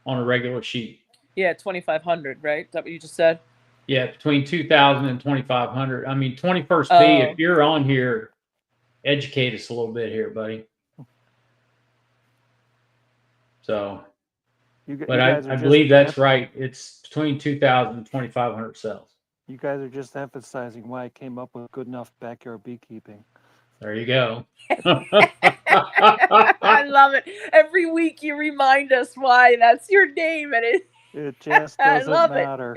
Speaker 1: on a regular sheet.
Speaker 2: Yeah, 2,500. Right? Is that what you just said?
Speaker 1: Yeah, between 2,000 and 2,500. I mean, 21st B, if
Speaker 2: Oh,
Speaker 1: you're on here, educate us a little bit here, buddy. So, but
Speaker 3: guys
Speaker 1: I
Speaker 3: are just
Speaker 1: believe that's right. It's between 2,000 and 2,500 cells.
Speaker 3: you guys are just emphasizing why I came up with good enough backyard beekeeping.
Speaker 1: There you go.
Speaker 2: I love it. Every week you remind us why that's your name, and
Speaker 3: It just
Speaker 2: I
Speaker 3: doesn't
Speaker 2: love it.
Speaker 3: matter.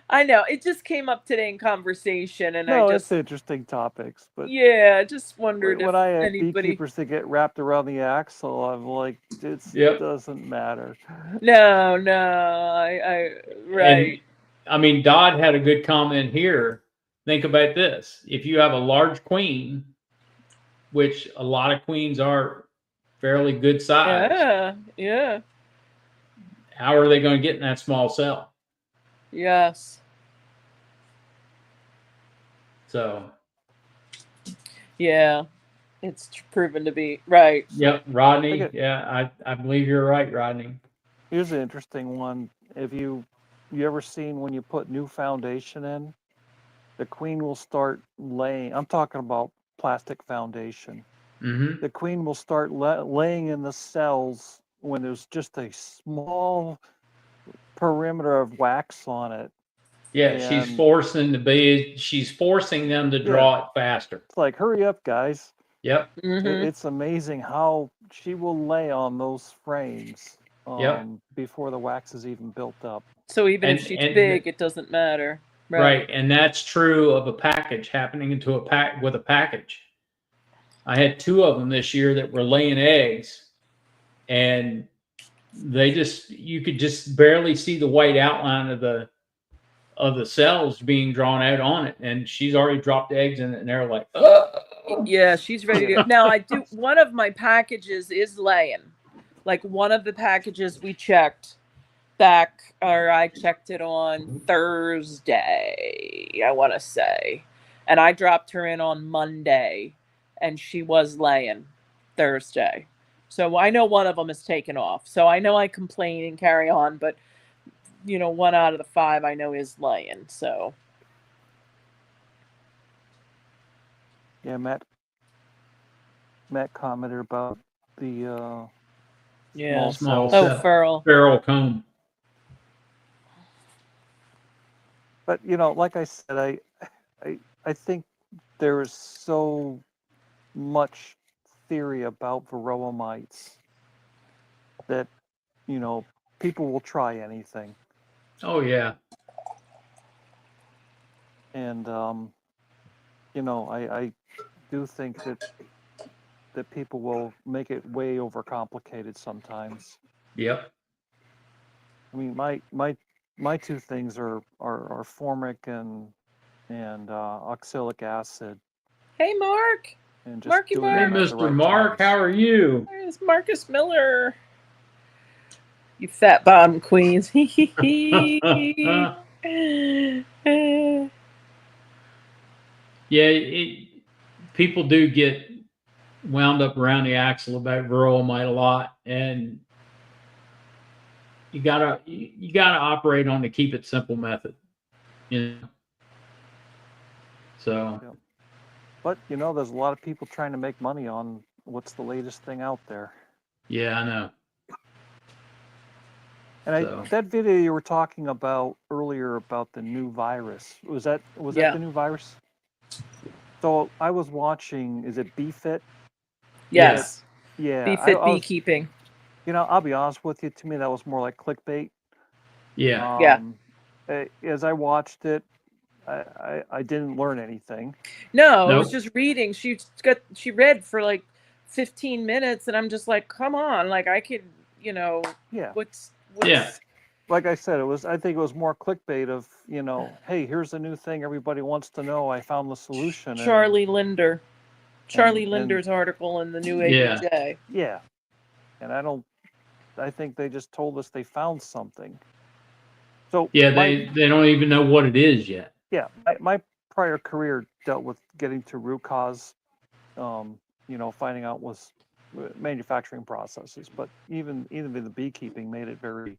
Speaker 2: I know it just came up today in conversation, and I
Speaker 3: No, it's
Speaker 2: just
Speaker 3: interesting topics, but
Speaker 2: yeah, just wondered if
Speaker 3: when I have
Speaker 2: anybody.
Speaker 3: beekeepers that get wrapped around the axle, I'm like, it
Speaker 1: Yep.
Speaker 3: doesn't matter.
Speaker 2: No, I right.
Speaker 1: And I mean, Dodd had a good comment here. Think about this. If you have a large queen, which a lot of queens are fairly good size,
Speaker 2: Yeah, yeah,
Speaker 1: how are they going to get in that small cell?
Speaker 2: yes.
Speaker 1: So,
Speaker 2: Yeah, it's proven to be right.
Speaker 1: yep, Rodney. Yeah, I believe you're right, Rodney.
Speaker 3: Here's an interesting one. Have you ever seen when you put new foundation in, the queen will start laying. I'm talking about plastic foundation.
Speaker 1: Mm-hmm.
Speaker 3: The queen will start laying in the cells when there's just a small perimeter of wax on it.
Speaker 1: Yeah, she's
Speaker 3: And
Speaker 1: forcing the bees. She's forcing them to
Speaker 3: yeah,
Speaker 1: draw it faster.
Speaker 3: it's like, hurry up, guys.
Speaker 1: Yep.
Speaker 3: It's amazing how she will lay on those frames
Speaker 1: Yep.
Speaker 3: before the wax is even built up.
Speaker 2: So even if
Speaker 1: And
Speaker 2: she's
Speaker 1: and
Speaker 2: big, it doesn't matter.
Speaker 1: right, and that's true of a package happening into a pack with a package. I had 2 of them this year that were laying eggs, and they just you could just barely see the white outline of the cells being drawn out on it, and she's already dropped eggs in it, and they're like, oh.
Speaker 2: Yeah, she's ready to. Now I do. One of my packages is laying. Like one of the packages we checked back, or I checked it on Thursday, I want to say, and I dropped her in on Monday, and she was laying Thursday. So I know one of them is taken off. So I know I complain and carry on, but 1 out of the 5 I know is laying. So
Speaker 3: Yeah, Matt commented about the
Speaker 2: yeah,
Speaker 3: small
Speaker 1: Small
Speaker 3: cells.
Speaker 2: oh, feral
Speaker 1: comb.
Speaker 3: But like I said, I think there is so much theory about varroa mites that people will try anything.
Speaker 1: Oh yeah.
Speaker 3: And I do think that people will make it way overcomplicated sometimes.
Speaker 1: Yep.
Speaker 3: I mean, my 2 things are formic and oxalic acid,
Speaker 2: Hey, Mark.
Speaker 3: and just
Speaker 2: Marky
Speaker 3: doing
Speaker 1: Hey,
Speaker 2: Mark.
Speaker 3: them at the
Speaker 1: Mr.
Speaker 3: right
Speaker 1: Mark,
Speaker 3: times.
Speaker 1: how are you?
Speaker 2: There's Marcus Miller. You fat bottom queens.
Speaker 1: Yeah, people do get wound up around the axle about varroa mite a lot, and you gotta operate on the keep it simple method, So
Speaker 3: Yeah. But there's a lot of people trying to make money on what's the latest thing out there.
Speaker 1: yeah, I know.
Speaker 3: And that video you were talking about earlier about the new virus, was that
Speaker 2: Yeah.
Speaker 3: the new virus? So I was watching, is it BeFit?
Speaker 2: Yes.
Speaker 3: Yeah.
Speaker 2: BeFit beekeeping.
Speaker 3: I'll be honest with you, to me that was more like clickbait.
Speaker 1: Yeah.
Speaker 2: Yeah.
Speaker 3: As I watched it, I didn't learn anything.
Speaker 2: No, I
Speaker 1: Nope.
Speaker 2: was just reading. She read for like 15 minutes, and I'm just like, come on, like I could,
Speaker 3: Yeah.
Speaker 2: what's
Speaker 1: Yeah.
Speaker 3: Like I said, I think it was more clickbait of, hey, here's a new thing everybody wants to know. I found the solution.
Speaker 2: Charlie Linder's article in the New
Speaker 1: Yeah.
Speaker 2: ABJ.
Speaker 3: Yeah. And I think they just told us they found something. So
Speaker 1: Yeah, they don't even know what it is yet.
Speaker 3: Yeah, my prior career dealt with getting to root cause, finding out was manufacturing processes, but even the beekeeping made it very,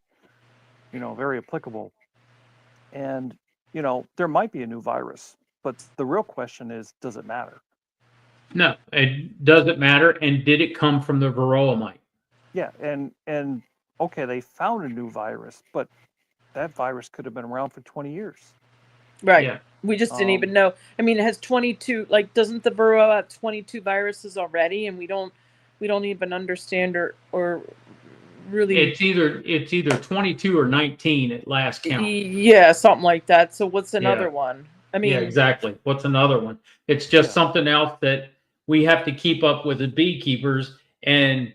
Speaker 3: very applicable. And there might be a new virus, but the real question is, does it matter?
Speaker 1: No, it doesn't matter. And did it come from the varroa mite?
Speaker 3: Yeah, and okay, they found a new virus, but that virus could have been around for 20 years.
Speaker 2: Right.
Speaker 1: Yeah.
Speaker 2: We just didn't even know. I mean, it has 22. Like, doesn't the varroa have 22 viruses already, and we don't even understand or really.
Speaker 1: It's either 22 or 19 at last count.
Speaker 2: Yeah, something like that. So what's another
Speaker 1: Yeah.
Speaker 2: one? I mean,
Speaker 1: Yeah, exactly. What's another one? It's just something else that we have to keep up with as beekeepers and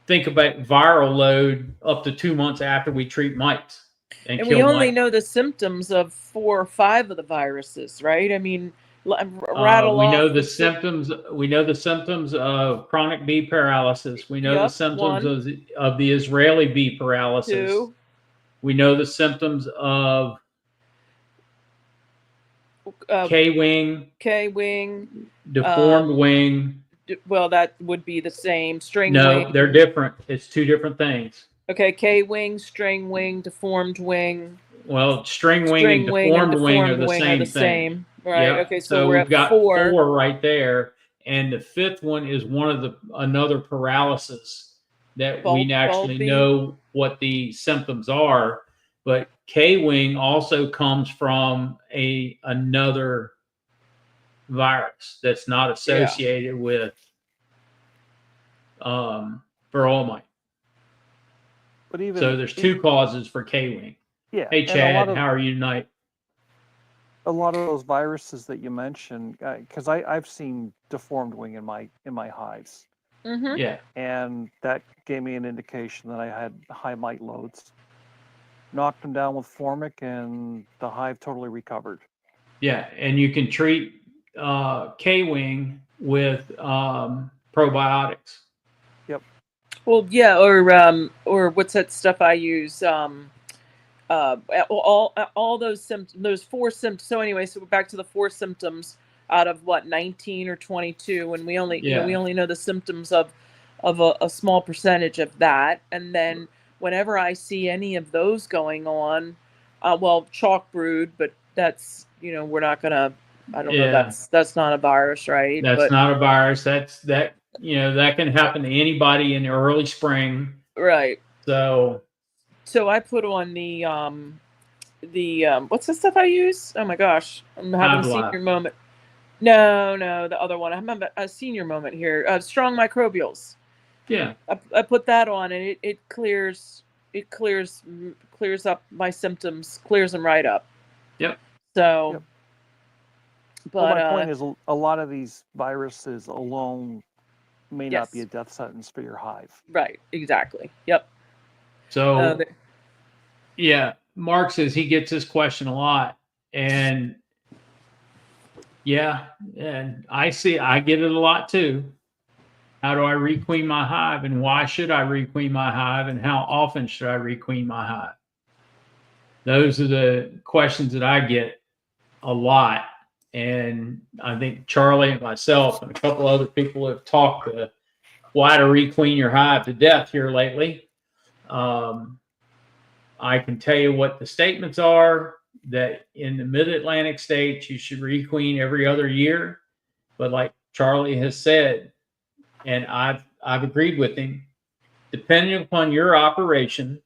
Speaker 1: think about viral load up to 2 months after we treat mites.
Speaker 2: And we only know the symptoms of 4 or 5 of the viruses, right? I mean, rattle
Speaker 1: we know
Speaker 2: off
Speaker 1: the symptoms. We know the symptoms of chronic bee paralysis. We know the symptoms of the Israeli bee paralysis.
Speaker 2: 2.
Speaker 1: We know the symptoms of K-wing, deformed wing.
Speaker 2: Well, that would be the same. String
Speaker 1: No,
Speaker 2: wing.
Speaker 1: they're different. It's 2 different things.
Speaker 2: Okay, K-wing, string wing, deformed wing.
Speaker 1: Well, string wing and
Speaker 2: String wing and
Speaker 1: deformed wing are
Speaker 2: deformed
Speaker 1: the
Speaker 2: wing are the
Speaker 1: same thing.
Speaker 2: same, right?
Speaker 1: Yep.
Speaker 2: Okay, so
Speaker 1: So
Speaker 2: we're
Speaker 1: we've
Speaker 2: at
Speaker 1: got
Speaker 2: 4.
Speaker 1: 4 right there, and the 5th one is one of the another paralysis that we actually
Speaker 2: Bulby.
Speaker 1: know what the symptoms are. But K wing also comes from another virus that's not
Speaker 2: Yeah.
Speaker 1: associated with varroa mite.
Speaker 3: But
Speaker 1: So there's 2 causes for K wing.
Speaker 3: yeah,
Speaker 1: Hey
Speaker 3: and
Speaker 1: Chad, how are you tonight?
Speaker 3: a lot of those viruses that you mentioned, because I've seen deformed wing in my hives,
Speaker 2: Mm-hmm.
Speaker 1: Yeah.
Speaker 3: and that gave me an indication that I had high mite loads. Knocked them down with formic, and the hive totally recovered.
Speaker 1: Yeah, and you can treat K wing with probiotics.
Speaker 3: Yep.
Speaker 2: Well, yeah, or what's that stuff I use? All those symptoms, those 4 symptoms. So anyway, so we're back to the 4 symptoms out of what, 19 or 22, and we only,
Speaker 1: Yeah.
Speaker 2: we only know the symptoms of a small percentage of that. And then whenever I see any of those going on, well, chalk brood, but that's, we're not gonna. I don't know.
Speaker 1: Yeah,
Speaker 2: That's not a virus, right?
Speaker 1: that's
Speaker 2: But
Speaker 1: not a virus. That can happen to anybody in the early spring.
Speaker 2: right.
Speaker 1: So
Speaker 2: So I put on the what's the stuff I use? Oh my gosh, I'm having a
Speaker 1: Hive
Speaker 2: senior
Speaker 1: Life.
Speaker 2: moment. No, the other one. I'm having a senior moment here. Strong microbials.
Speaker 1: Yeah.
Speaker 2: I put that on, and it clears up my symptoms, clears them right up.
Speaker 1: Yep.
Speaker 2: So,
Speaker 3: Yep. Well,
Speaker 2: but
Speaker 3: my point is, a lot of these viruses alone may not be a
Speaker 2: yes,
Speaker 3: death sentence for your hive.
Speaker 2: right, exactly. Yep.
Speaker 1: So yeah, Mark says he gets this question a lot, and yeah, and I get it a lot too. How do I requeen my hive, and why should I requeen my hive, and how often should I requeen my hive? Those are the questions that I get a lot. And I think Charlie and myself and a couple other people have talked why to requeen your hive to death here lately. I can tell you what the statements are, that in the mid-Atlantic states, you should requeen every other year. But like Charlie has said, and I've agreed with him, depending upon your operation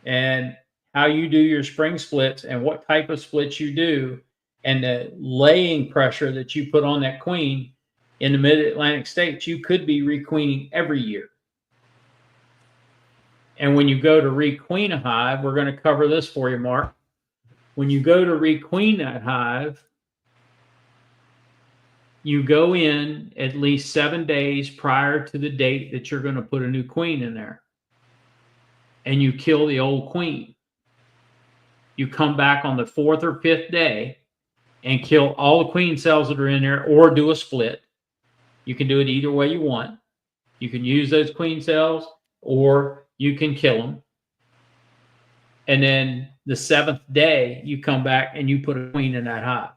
Speaker 1: and how you do your spring splits and what type of splits you do and the laying pressure that you put on that queen in the mid-Atlantic states, you could be requeening every year. And when you go to requeen a hive, we're going to cover this for you, Mark. When you go to requeen that hive, you go in at least 7 days prior to the date that you're going to put a new queen in there. And you kill the old queen. You come back on the 4th or 5th day and kill all the queen cells that are in there, or do a split. You can do it either way you want. You can use those queen cells, or you can kill them. And then the 7th day, you come back and you put a queen in that hive.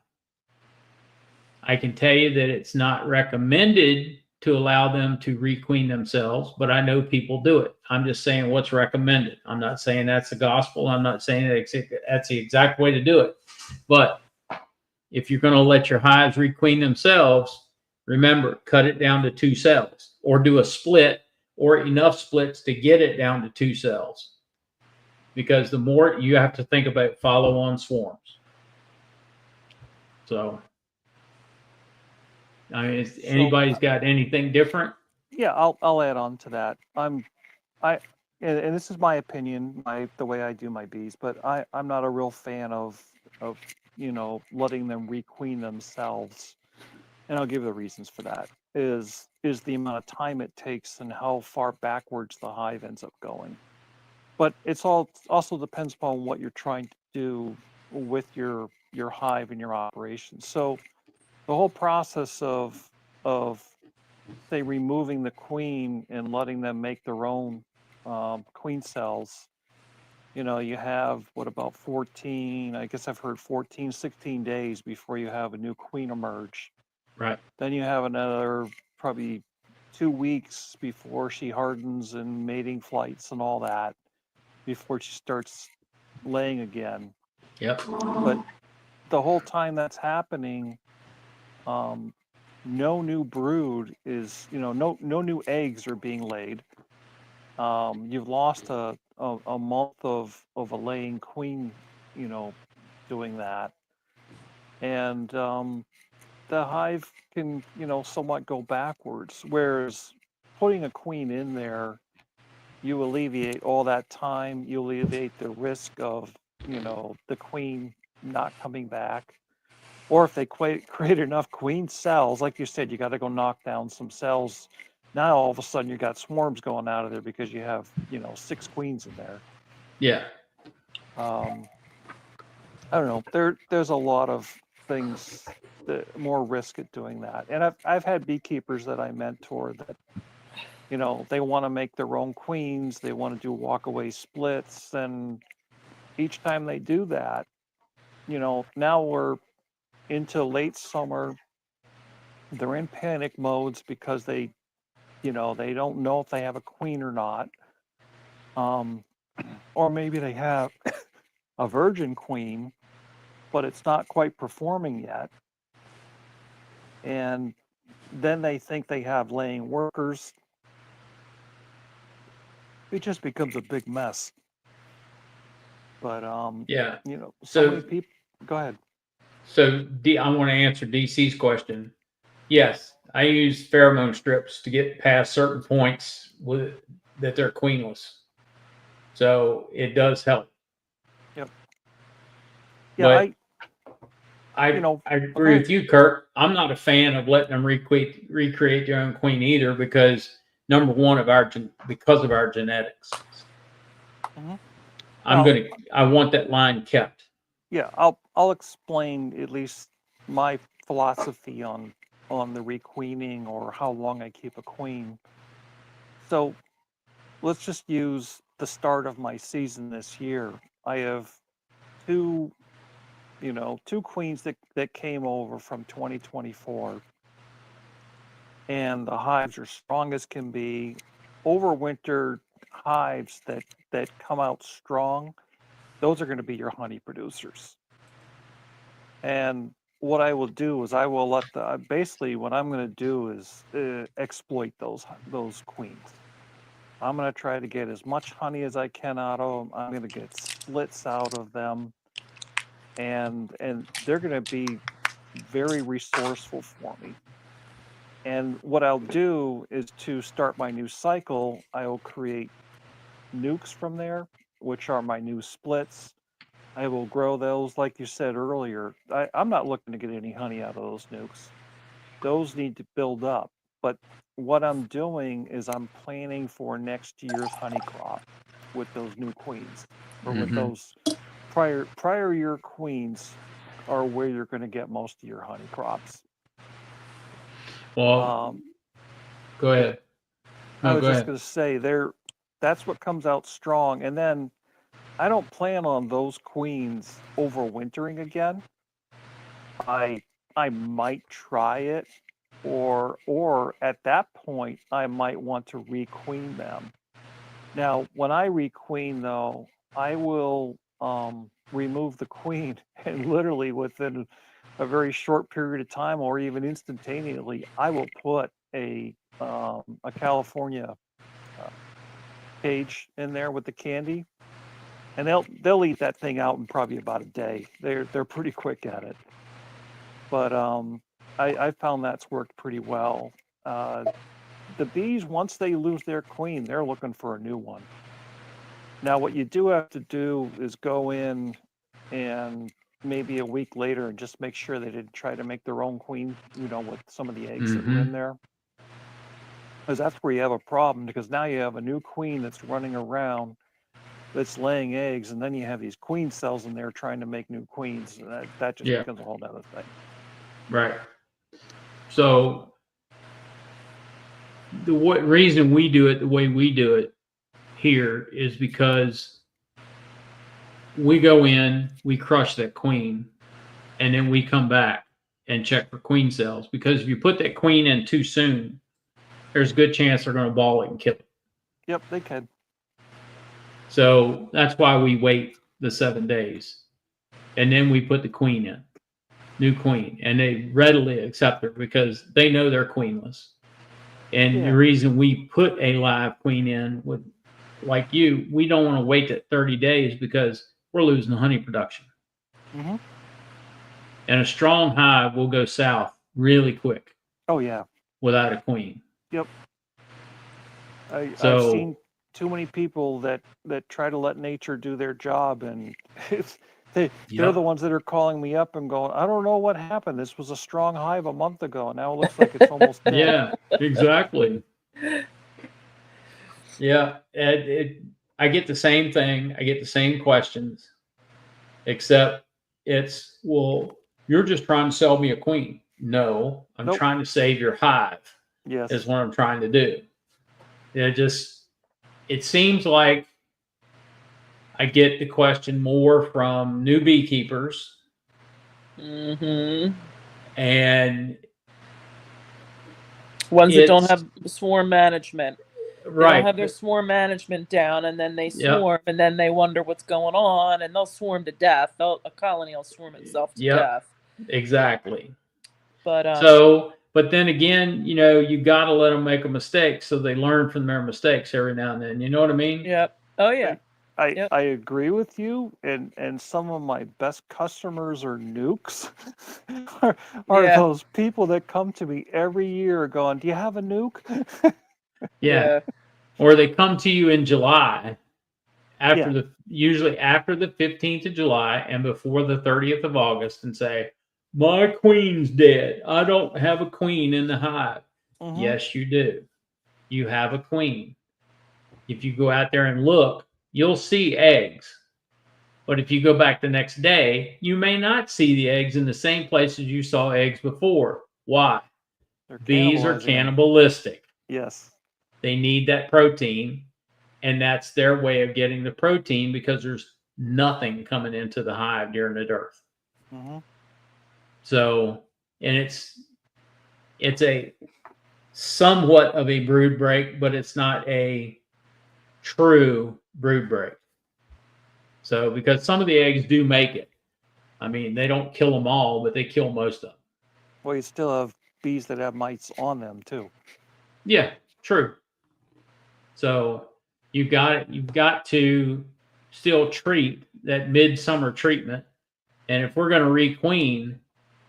Speaker 1: I can tell you that it's not recommended to allow them to requeen themselves, but I know people do it. I'm just saying what's recommended. I'm not saying that's the gospel. I'm not saying that's the exact way to do it. But if you're going to let your hives requeen themselves, remember, cut it down to 2 cells, or do a split, or enough splits to get it down to 2 cells. Because the more you have to think about follow-on swarms. So, I mean, if anybody's got anything different?
Speaker 3: Yeah, I'll add on to that. And this is my opinion, the way I do my bees, but I'm not a real fan of letting them requeen themselves. And I'll give the reasons for that. Is the amount of time it takes and how far backwards the hive ends up going. But it's also depends upon what you're trying to do with your hive and your operation. So the whole process of say removing the queen and letting them make their own queen cells, you have what, about 14, I guess I've heard 14, 16 days before you have a new queen emerge.
Speaker 1: Right.
Speaker 3: Then you have another probably 2 weeks before she hardens and mating flights and all that, before she starts laying again.
Speaker 1: Yep.
Speaker 3: But the whole time that's happening, no new brood is, no new eggs are being laid. You've lost a month of a laying queen, doing that. And the hive can, somewhat go backwards. Whereas putting a queen in there, you alleviate all that time. You alleviate the risk of, the queen not coming back. Or if they create enough queen cells, like you said, you got to go knock down some cells. Now all of a sudden you got swarms going out of there because you have, 6 queens in there.
Speaker 1: Yeah.
Speaker 3: I don't know. There's a lot of things more risk at doing that. And I've had beekeepers that I mentor that, they want to make their own queens. They want to do walkaway splits. And each time they do that, now we're into late summer. They're in panic modes because they don't know if they have a queen or not. Or maybe they have a virgin queen, but it's not quite performing yet. And then they think they have laying workers. It just becomes a big mess. But
Speaker 1: Yeah.
Speaker 3: so many people. Go ahead.
Speaker 1: So I want to answer DC's question. Yes, I use pheromone strips to get past certain points that they're queenless. So it does help.
Speaker 3: Yep.
Speaker 1: Yeah,
Speaker 3: But
Speaker 1: I agree with you, Kurt. I'm not a fan of letting them recreate their own queen either, because number one, because of our genetics.
Speaker 3: Mm-hmm.
Speaker 1: I want that line kept.
Speaker 3: Yeah, I'll explain at least my philosophy on the requeening or how long I keep a queen. So let's just use the start of my season this year. I have two queens that came over from 2024, and the hives are strong as can be. Overwintered hives that come out strong, those are going to be your honey producers. And what I will do is I will let basically what I'm going to do is exploit those queens. I'm going to try to get as much honey as I can out of them. I'm going to get splits out of them, and they're going to be very resourceful for me. And what I'll do is, to start my new cycle, I will create nukes from there, which are my new splits. I will grow those, like you said earlier. I'm not looking to get any honey out of those nukes. Those need to build up. But what I'm doing is I'm planning for next year's honey crop with those new queens, or with those prior year queens are where you're going to get most of your honey crops.
Speaker 1: Well, go ahead.
Speaker 3: I was just going to say that's what comes out strong. And then I don't plan on those queens overwintering again. I might try it, or at that point I might want to requeen them. Now, when I requeen, though, I will remove the queen, and literally within a very short period of time, or even instantaneously, I will put a California cage in there with the candy, and they'll eat that thing out in probably about a day. They're pretty quick at it. But I found that's worked pretty well. The bees, once they lose their queen, they're looking for a new one. Now, what you do have to do is go in and maybe a week later and just make sure they didn't try to make their own queen, with some of the eggs that were in there. Because that's where you have a problem, because now you have a new queen that's running around that's laying eggs, and then you have these queen cells in there trying to make new queens. And that just becomes a whole other thing.
Speaker 1: Right. So the reason we do it the way we do it here is because we go in, we crush that queen, and then we come back and check for queen cells. Because if you put that queen in too soon, there's a good chance they're going to ball it and kill it.
Speaker 3: Yep, they can.
Speaker 1: So that's why we wait the 7 days. And then we put the queen in, new queen. And they readily accept her because they know they're queenless. And the reason we put a live queen in with, like you, we don't want to wait that 30 days because we're losing the honey production.
Speaker 3: Mm-hmm.
Speaker 1: And a strong hive will go south really quick.
Speaker 3: Oh, yeah.
Speaker 1: Without a queen.
Speaker 3: Yep. I've seen too many people that try to let nature do their job, and they're the ones that are calling me up and going, I don't know what happened. This was a strong hive a month ago, and now it looks like it's almost dead.
Speaker 1: Yeah, exactly. Yeah, I get the same thing. I get the same questions, except it's, well, you're just trying to sell me a queen. No, I'm trying to save your hive.
Speaker 3: Yes,
Speaker 1: is what I'm trying to do. It seems like I get the question more from new beekeepers.
Speaker 2: Mm-hmm.
Speaker 1: And
Speaker 2: ones that don't have swarm management.
Speaker 1: Right.
Speaker 2: They don't have their swarm management down, and then they swarm, and then they wonder what's going on, and they'll swarm to death. A colony will swarm itself to death.
Speaker 1: Exactly.
Speaker 2: But
Speaker 1: but then again, you got to let them make a mistake so they learn from their mistakes every now and then. You know what I mean?
Speaker 2: Yep. Oh yeah.
Speaker 3: I agree with you, and some of my best customers are nukes. are those people that come to me every year going, do you have a nuke?
Speaker 1: Yeah. Or they come to you in July usually after the 15th of July and before the 30th of August and say, my queen's dead. I don't have a queen in the hive. Mm-hmm. Yes, you do. You have a queen. If you go out there and look, you'll see eggs. But if you go back the next day, you may not see the eggs in the same places you saw eggs before. Why? Bees are cannibalistic.
Speaker 3: Yes.
Speaker 1: They need that protein, and that's their way of getting the protein because there's nothing coming into the hive during the dearth. Mm-hmm. So, and it's a somewhat of a brood break, but it's not a true brood break. So, because some of the eggs do make it. I mean, they don't kill them all, but they kill most of them.
Speaker 3: Well, you still have bees that have mites on them too.
Speaker 1: Yeah, true. So you've got to still treat that midsummer treatment. And if we're going to requeen,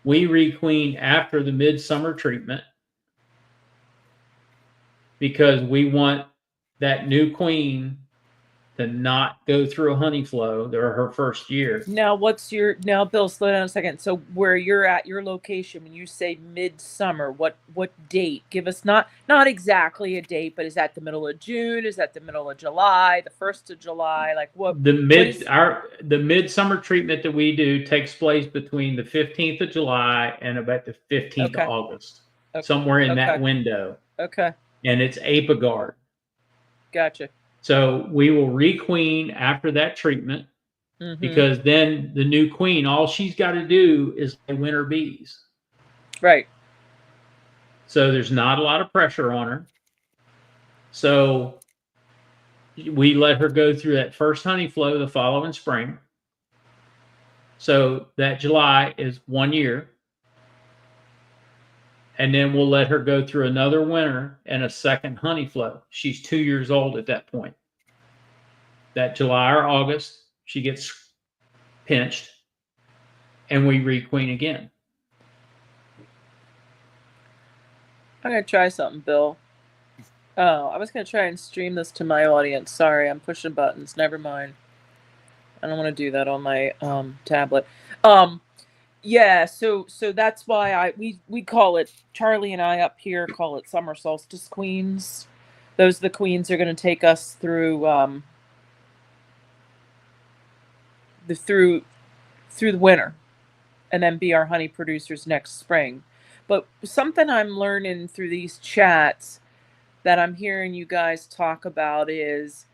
Speaker 1: we requeen after the midsummer treatment because we want that new queen to not go through a honey flow or her first year.
Speaker 2: Now, Bill, slow down a second. So where you're at, your location, when you say midsummer, what date? Give us not exactly a date, but is that the middle of June? Is that the middle of July? The 1st of July? Like what?
Speaker 1: The midsummer treatment that we do takes place between the 15th of July and about the 15th of August. Okay. Somewhere in that window.
Speaker 2: Okay.
Speaker 1: And it's Apigard.
Speaker 2: Gotcha.
Speaker 1: So we will requeen after that treatment because then the new queen, all she's got to do is lay winter bees.
Speaker 2: Right.
Speaker 1: So there's not a lot of pressure on her. So we let her go through that first honey flow the following spring. So that July is 1 year. And then we'll let her go through another winter and a second honey flow. She's 2 years old at that point. That July or August, she gets pinched, and we requeen again.
Speaker 2: I'm going to try something, Bill. Oh, I was going to try and stream this to my audience. Sorry, I'm pushing buttons. Never mind. I don't want to do that on my tablet. Yeah, so that's why we call it, Charlie and I up here call it summer solstice queens. Those are the queens that are going to take us through through the winter and then be our honey producers next spring. But something I'm learning through these chats that I'm hearing you guys talk about is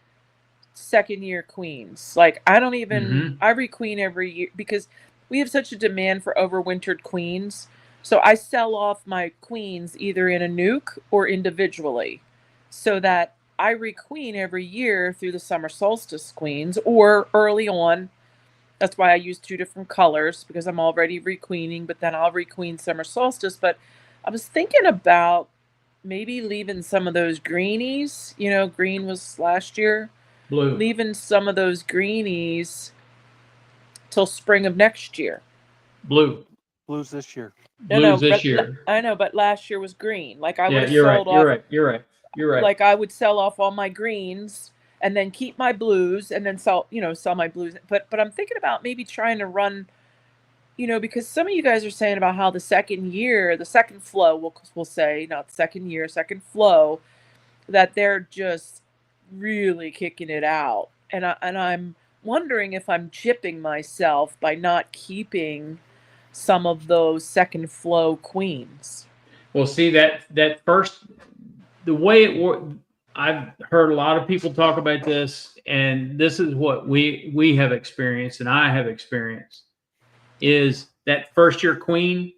Speaker 2: second year queens. Like I don't even I requeen every year because we have such a demand for overwintered queens. So I sell off my queens either in a nuke or individually, so that I requeen every year through the summer solstice queens or early on. That's why I use two different colors, because I'm already requeening, but then I'll requeen summer solstice. But I was thinking about maybe leaving some of those greenies. You know, green was last year.
Speaker 1: Blue.
Speaker 2: Leaving some of those greenies till spring of next year.
Speaker 1: Blue.
Speaker 3: Blues this year.
Speaker 1: Blues this
Speaker 2: but
Speaker 1: year.
Speaker 2: I know, but last year was green. Like I would
Speaker 1: Yeah,
Speaker 2: have
Speaker 1: you're right.
Speaker 2: sold
Speaker 1: You're
Speaker 2: off,
Speaker 1: right. You're right. You're right.
Speaker 2: like I would sell off all my greens and then keep my blues and then sell, sell my blues. But I'm thinking about maybe trying to run, because some of you guys are saying about how the second year, the second flow, we'll say, not second year, second flow, that they're just really kicking it out. And I'm wondering if I'm chipping myself by not keeping some of those second flow queens.
Speaker 1: Well, see that first, the way it worked. I've heard a lot of people talk about this, and this is what we have experienced, and I have experienced, is that first year queen.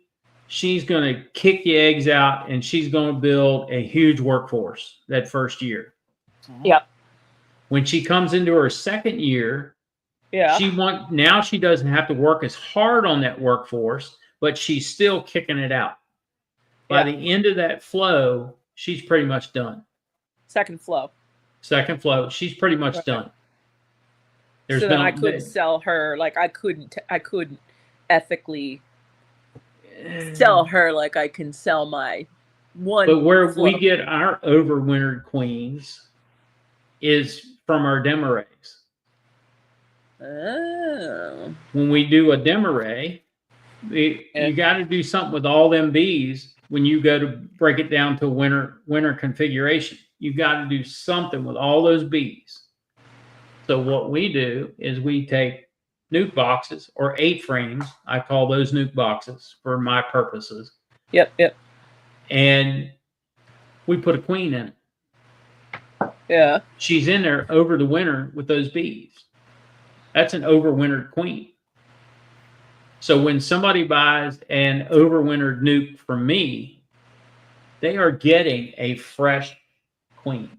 Speaker 1: She's going to kick the eggs out, and she's going to build a huge workforce that first year.
Speaker 2: Yep.
Speaker 1: When she comes into her second year,
Speaker 2: Yeah.
Speaker 1: now she doesn't have to work as hard on that workforce, but she's still kicking it out. By the end of that flow, she's pretty much done.
Speaker 2: Second flow.
Speaker 1: Second flow, she's pretty much done.
Speaker 2: So then I couldn't sell her, like I couldn't ethically sell her like I can sell my one.
Speaker 1: But where we get our overwintered queens is from our demarays.
Speaker 2: Oh.
Speaker 1: When we do a demaray, you got to do something with all them bees. When you go to break it down to winter configuration, you got to do something with all those bees. So what we do is we take nuke boxes or 8 frames. I call those nuke boxes for my purposes.
Speaker 2: Yep.
Speaker 1: And we put a queen in it.
Speaker 2: Yeah.
Speaker 1: She's in there over the winter with those bees. That's an overwintered queen. So when somebody buys an overwintered nuke from me, they are getting a fresh queen.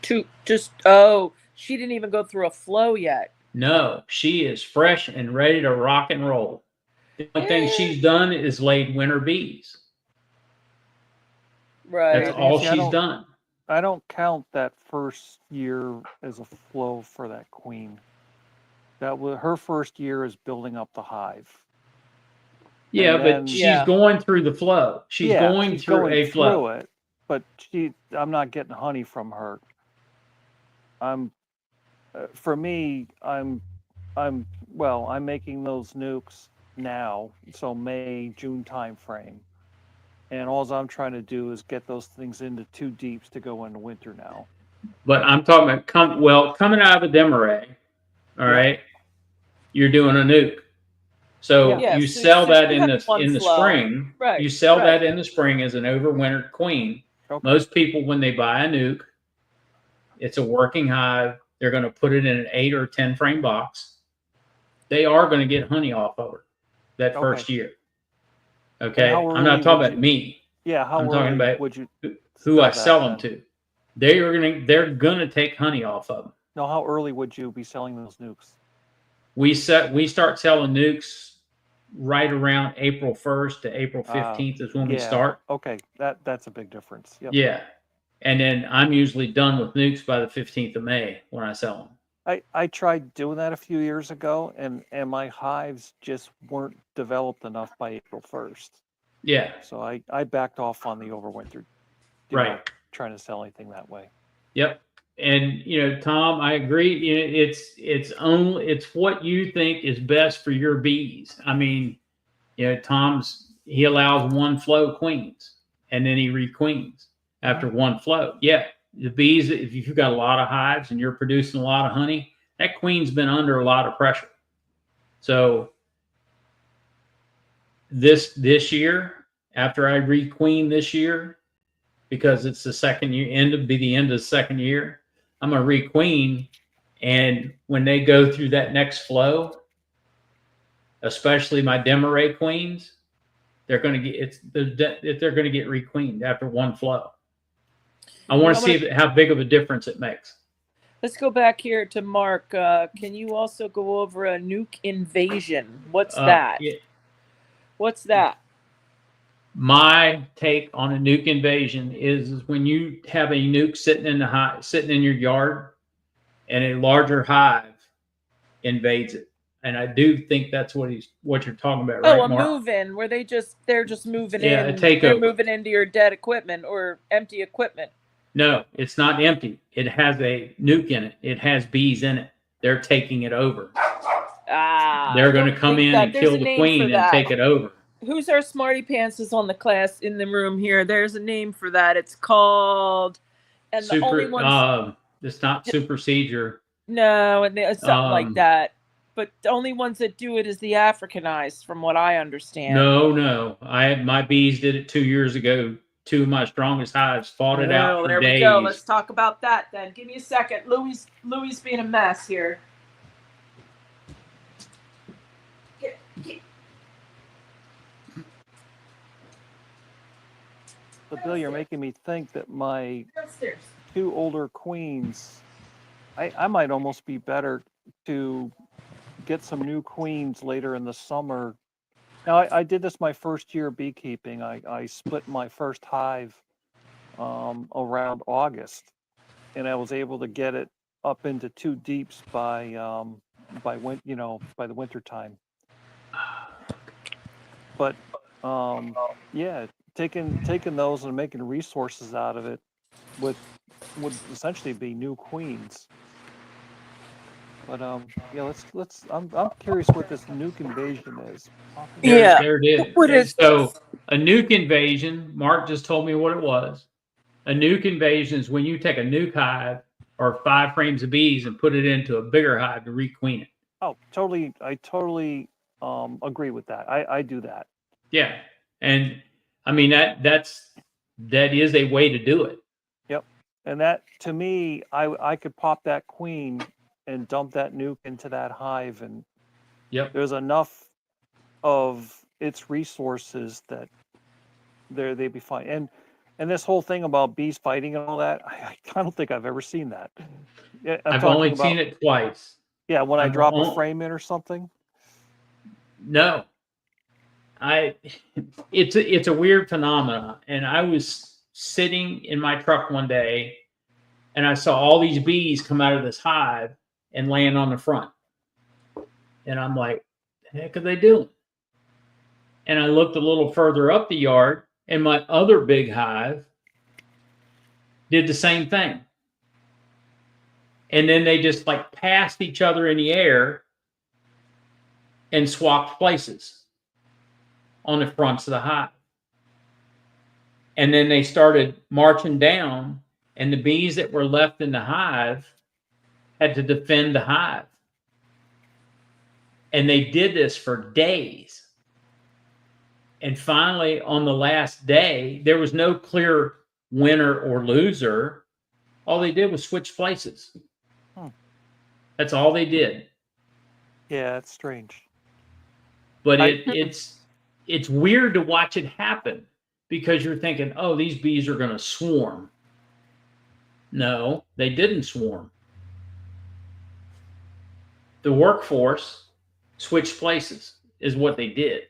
Speaker 2: She didn't even go through a flow yet.
Speaker 1: No, she is fresh and ready to rock and roll. The only thing she's done is laid winter bees.
Speaker 2: Right.
Speaker 1: That's all she's done.
Speaker 3: I don't count that first year as a flow for that queen. That was her first year is building up the hive.
Speaker 1: Yeah, but she's going through the flow. She's going through a flow.
Speaker 3: It, but I'm not getting honey from her. For me, I'm making those nukes now, so May, June time frame. And all I'm trying to do is get those things into 2 deeps to go into winter now.
Speaker 1: But I'm talking about coming out of a demaray, all right, you're doing a nuke. So you sell that in the spring.
Speaker 2: Right.
Speaker 1: You sell that in the spring as an overwintered queen. Okay. Most people, when they buy a nuke, it's a working hive. They're going to put it in an 8 or 10 frame box. They are going to get honey off of her that first year. Okay, I'm not talking about me.
Speaker 3: Yeah,
Speaker 1: I'm talking about who I sell them to. They're gonna take honey off of them.
Speaker 3: Now, how early would you be selling those nukes?
Speaker 1: We start selling nukes right around April 1st to April 15th is when we start.
Speaker 3: Okay, that's a big difference. Yep.
Speaker 1: Yeah, and then I'm usually done with nukes by the 15th of May when I sell them.
Speaker 3: I tried doing that a few years ago, and my hives just weren't developed enough by April 1st.
Speaker 1: Yeah.
Speaker 3: So I backed off on the overwintered.
Speaker 1: Right.
Speaker 3: Trying to sell anything that way.
Speaker 1: Yep. And Tom, I agree. It's what you think is best for your bees. I mean, he allows 1 flow queens, and then he requeens after 1 flow. Yeah. The bees, if you've got a lot of hives and you're producing a lot of honey, that queen's been under a lot of pressure. So this year, after I requeen this year, because it's the second year, the end of the second year, I'm gonna requeen, and when they go through that next flow, especially my demaray queens, they're going to get they're going to get requeened after one flow. I want to see how big of a difference it makes.
Speaker 2: Let's go back here to Mark. Can you also go over a nuke invasion? What's that?
Speaker 1: Yeah.
Speaker 2: What's that?
Speaker 1: My take on a nuke invasion is when you have a nuke sitting in your yard, and a larger hive invades it. And I do think that's what you're talking about, right,
Speaker 2: Oh, a
Speaker 1: Mark?
Speaker 2: move-in where they're just moving
Speaker 1: Yeah,
Speaker 2: in.
Speaker 1: a takeover.
Speaker 2: They're moving into your dead equipment or empty equipment.
Speaker 1: No, it's not empty. It has a nuke in it. It has bees in it. They're taking it over. They're going to come in and kill the queen and take it over.
Speaker 2: Who's our smarty pantses on the class in the room here? There's a name for that. It's called
Speaker 1: the only ones. It's not supersedure.
Speaker 2: No, and it's something like that. But the only ones that do it is the Africanized, from what I understand.
Speaker 1: No. My bees did it 2 years ago. 2 of my strongest hives fought it out for days.
Speaker 2: There we go. Let's talk about that then. Give me a second. Louis being a mess here.
Speaker 3: But Bill, you're making me think that my 2 older queens, I might almost be better to get some new queens later in the summer. Now, I did this my first year beekeeping. I split my first hive around August, and I was able to get it up into 2 deeps by the winter time. But yeah, taking those and making resources out of it would essentially be new queens. But yeah, let's. I'm curious what this nuke invasion is.
Speaker 1: There it is. What is so a nuke invasion? Mark just told me what it was. A nuke invasion is when you take a nuke hive or 5 frames of bees and put it into a bigger hive to requeen it.
Speaker 3: Oh, totally. I totally agree with that. I do that.
Speaker 1: Yeah, and I mean that is a way to do it.
Speaker 3: Yep, and that to me, I could pop that queen and dump that nuke into that hive, and there's enough of its resources that they'd be fine. And this whole thing about bees fighting and all that, I don't think I've ever seen that.
Speaker 1: I've only seen it twice.
Speaker 3: Yeah, when I drop a frame in or something.
Speaker 1: No, it's a weird phenomenon. And I was sitting in my truck one day, and I saw all these bees come out of this hive and land on the front. And I'm like, the heck are they doing? And I looked a little further up the yard, and my other big hive did the same thing. And then they just like passed each other in the air and swapped places on the fronts of the hive. And then they started marching down, and the bees that were left in the hive had to defend the hive. And they did this for days. And finally, on the last day, there was no clear winner or loser. All they did was switch places. That's all they did.
Speaker 3: Yeah, it's strange.
Speaker 1: But it's weird to watch it happen, because you're thinking, oh, these bees are going to swarm. No, they didn't swarm. The workforce switched places is what they did.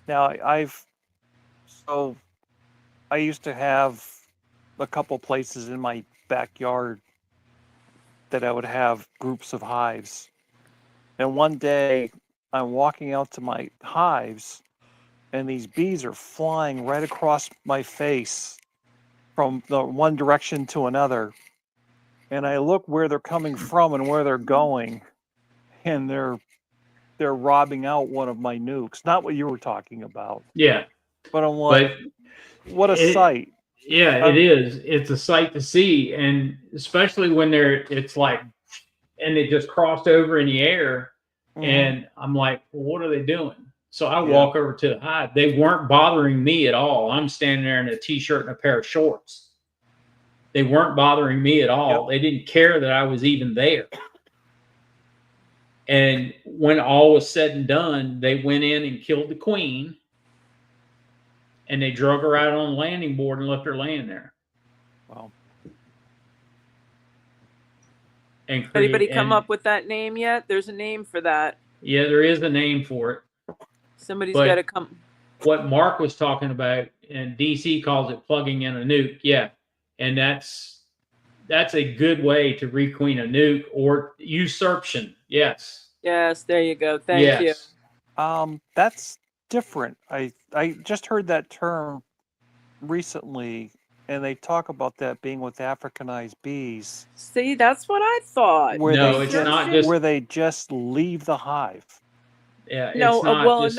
Speaker 3: Now, I used to have a couple places in my backyard that I would have groups of hives. And one day I'm walking out to my hives, and these bees are flying right across my face from the one direction to another. And I look where they're coming from and where they're going, and they're robbing out one of my nukes. Not what you were talking about.
Speaker 1: Yeah.
Speaker 3: But I'm like, what a sight.
Speaker 1: Yeah, it is. It's a sight to see. And especially when it's like, and they just crossed over in the air. And I'm like, well, what are they doing? So I walk over to the hive. They weren't bothering me at all. I'm standing there in a t-shirt and a pair of shorts. They weren't bothering me at all. They didn't care that I was even there. And when all was said and done, they went in and killed the queen, and they drug her out on the landing board and left her laying there.
Speaker 3: Wow.
Speaker 1: And
Speaker 2: Anybody come up with that name yet? There's a name for that.
Speaker 1: Yeah, there is a name for it.
Speaker 2: Somebody's got to come.
Speaker 1: What Mark was talking about, and DC calls it plugging in a nuke. Yeah, and that's a good way to requeen a nuke, or usurpation. Yes.
Speaker 2: Yes, there you go. Thank you.
Speaker 3: That's different. I just heard that term recently, and they talk about that being with Africanized bees.
Speaker 2: See, that's what I thought.
Speaker 1: No, it's not just
Speaker 3: where they just leave the hive.
Speaker 1: Yeah.
Speaker 2: No,
Speaker 1: it's not
Speaker 2: well,
Speaker 1: just,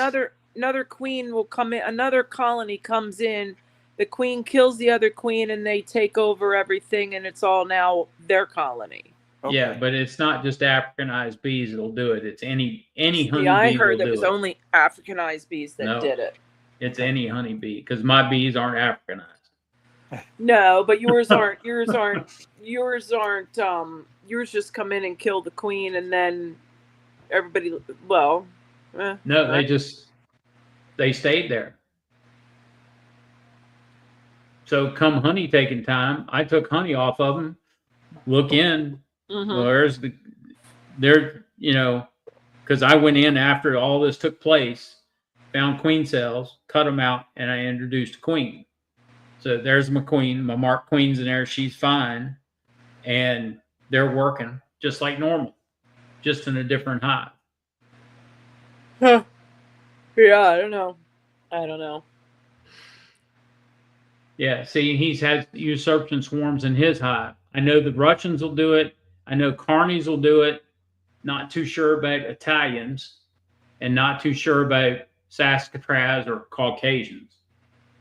Speaker 2: another queen will come in. Another colony comes in. The queen kills the other queen, and they take over everything, and it's all now their colony.
Speaker 1: Okay. Yeah, but it's not just Africanized bees that'll do it. It's any honeybee.
Speaker 2: I heard it was only Africanized bees that did it.
Speaker 1: It's any honeybee, because my bees aren't Africanized.
Speaker 2: No, but yours aren't. Yours just come in and kill the queen, and then everybody. Well,
Speaker 1: no, they stayed there. So come honey taking time, I took honey off of them. Look in.
Speaker 2: Mm-hmm.
Speaker 1: Well, because I went in after all this took place, found queen cells, cut them out, and I introduced a queen. So there's my queen. My marked queen's in there. She's fine. And they're working just like normal, just in a different hive.
Speaker 2: Huh. Yeah, I don't know.
Speaker 1: Yeah, see, he's had usurpation swarms in his hive. I know the Russians will do it. I know Carnies will do it. Not too sure about Italians, and not too sure about Saskatraz or Caucasians.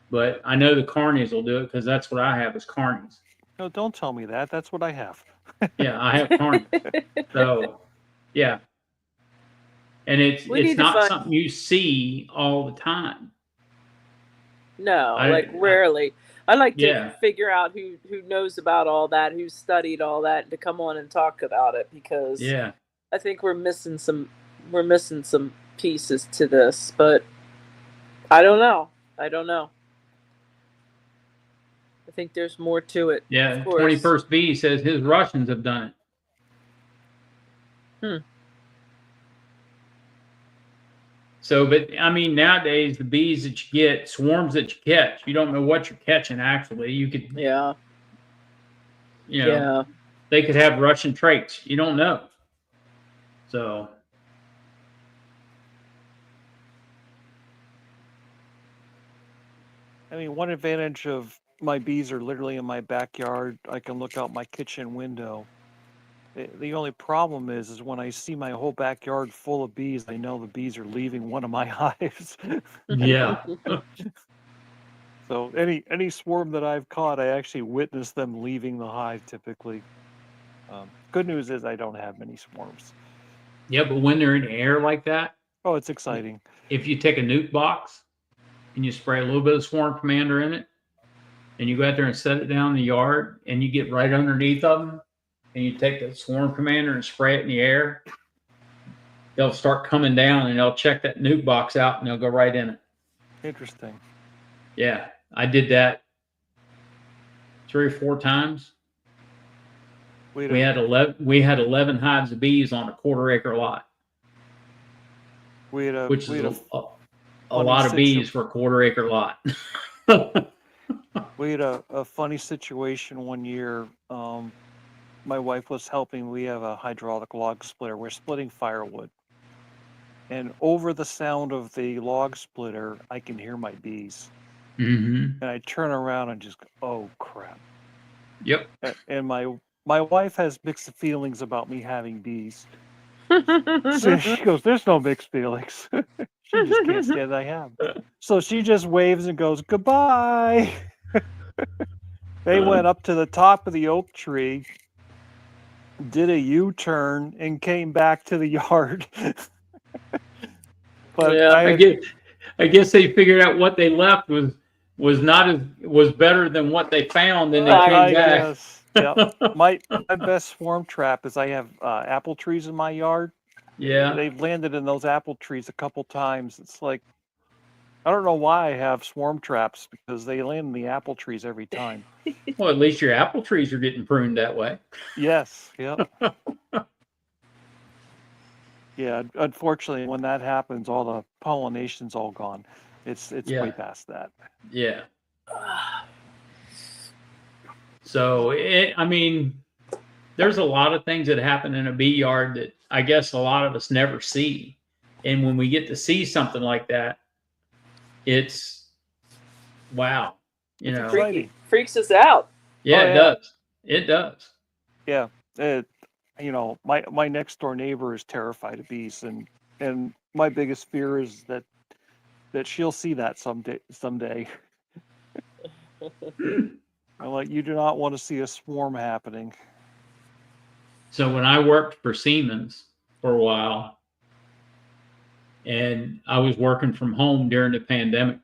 Speaker 1: But I know the Carnies will do it, because that's what I have is Carnies.
Speaker 3: No, don't tell me that. That's what I have.
Speaker 1: Yeah, I have Carnies. So, yeah. And it's not something you see all the time.
Speaker 2: No, rarely. I like to figure out who knows about all that, who studied all that, and to come on and talk about it, because I think we're missing some pieces to this, but I don't know. I think there's more to it.
Speaker 1: Yeah, 21st Bee says his Russians have done it. So, but I mean, nowadays the bees that you get, swarms that you catch, you don't know what you're catching. Actually, you could, they could have Russian traits. You don't know. So,
Speaker 3: I mean, one advantage of my bees are literally in my backyard. I can look out my kitchen window. The only problem is when I see my whole backyard full of bees, I know the bees are leaving one of my hives.
Speaker 1: Yeah.
Speaker 3: So any swarm that I've caught, I actually witness them leaving the hive typically. Good news is I don't have many swarms.
Speaker 1: Yeah, but when they're in the air like that,
Speaker 3: oh, it's exciting.
Speaker 1: If you take a nuke box and you spray a little bit of Swarm Commander in it, and you go out there and set it down in the yard, and you get right underneath of them, and you take the Swarm Commander and spray it in the air, they'll start coming down, and they'll check that nuke box out, and they'll go right in it.
Speaker 3: Interesting.
Speaker 1: Yeah, I did that 3 or 4 times. We had 11 hives of bees on a 1/4 acre lot. Which is a lot of bees for a 1/4 acre lot.
Speaker 3: We had a funny situation one year. My wife was helping. We have a hydraulic log splitter. We're splitting firewood. And over the sound of the log splitter, I can hear my bees.
Speaker 1: Mm-hmm.
Speaker 3: And I turn around and just go, oh, crap.
Speaker 1: Yep.
Speaker 3: And my wife has mixed feelings about me having bees. So she goes, there's no mixed feelings. She just can't stand I have. So she just waves and goes, goodbye. They went up to the top of the oak tree, did a U-turn, and came back to the yard. But
Speaker 1: yeah, I guess they figured out what they left was better than what they found, and they came back.
Speaker 3: Guess. Yeah. My best swarm trap is I have apple trees in my yard,
Speaker 1: Yeah.
Speaker 3: They've landed in those apple trees a couple times. It's like, I don't know why I have swarm traps, because they land in the apple trees every time.
Speaker 1: Well, at least your apple trees are getting pruned that way.
Speaker 3: Yes, yep. Yeah, unfortunately, when that happens, all the pollination's all gone. It's
Speaker 1: Yeah.
Speaker 3: way past that.
Speaker 1: Yeah. So, I mean, there's a lot of things that happen in a bee yard that I guess a lot of us never see. And when we get to see something like that, it's wow. You
Speaker 3: It's
Speaker 1: know,
Speaker 3: exciting.
Speaker 2: Freaks us out.
Speaker 1: yeah,
Speaker 3: Oh,
Speaker 1: it
Speaker 3: yeah.
Speaker 1: does. It does.
Speaker 3: Yeah, you know, my next door neighbor is terrified of bees, and my biggest fear is that she'll see that someday. I'm like, you do not want to see a swarm happening.
Speaker 1: So when I worked for Siemens for a while, and I was working from home during the pandemic,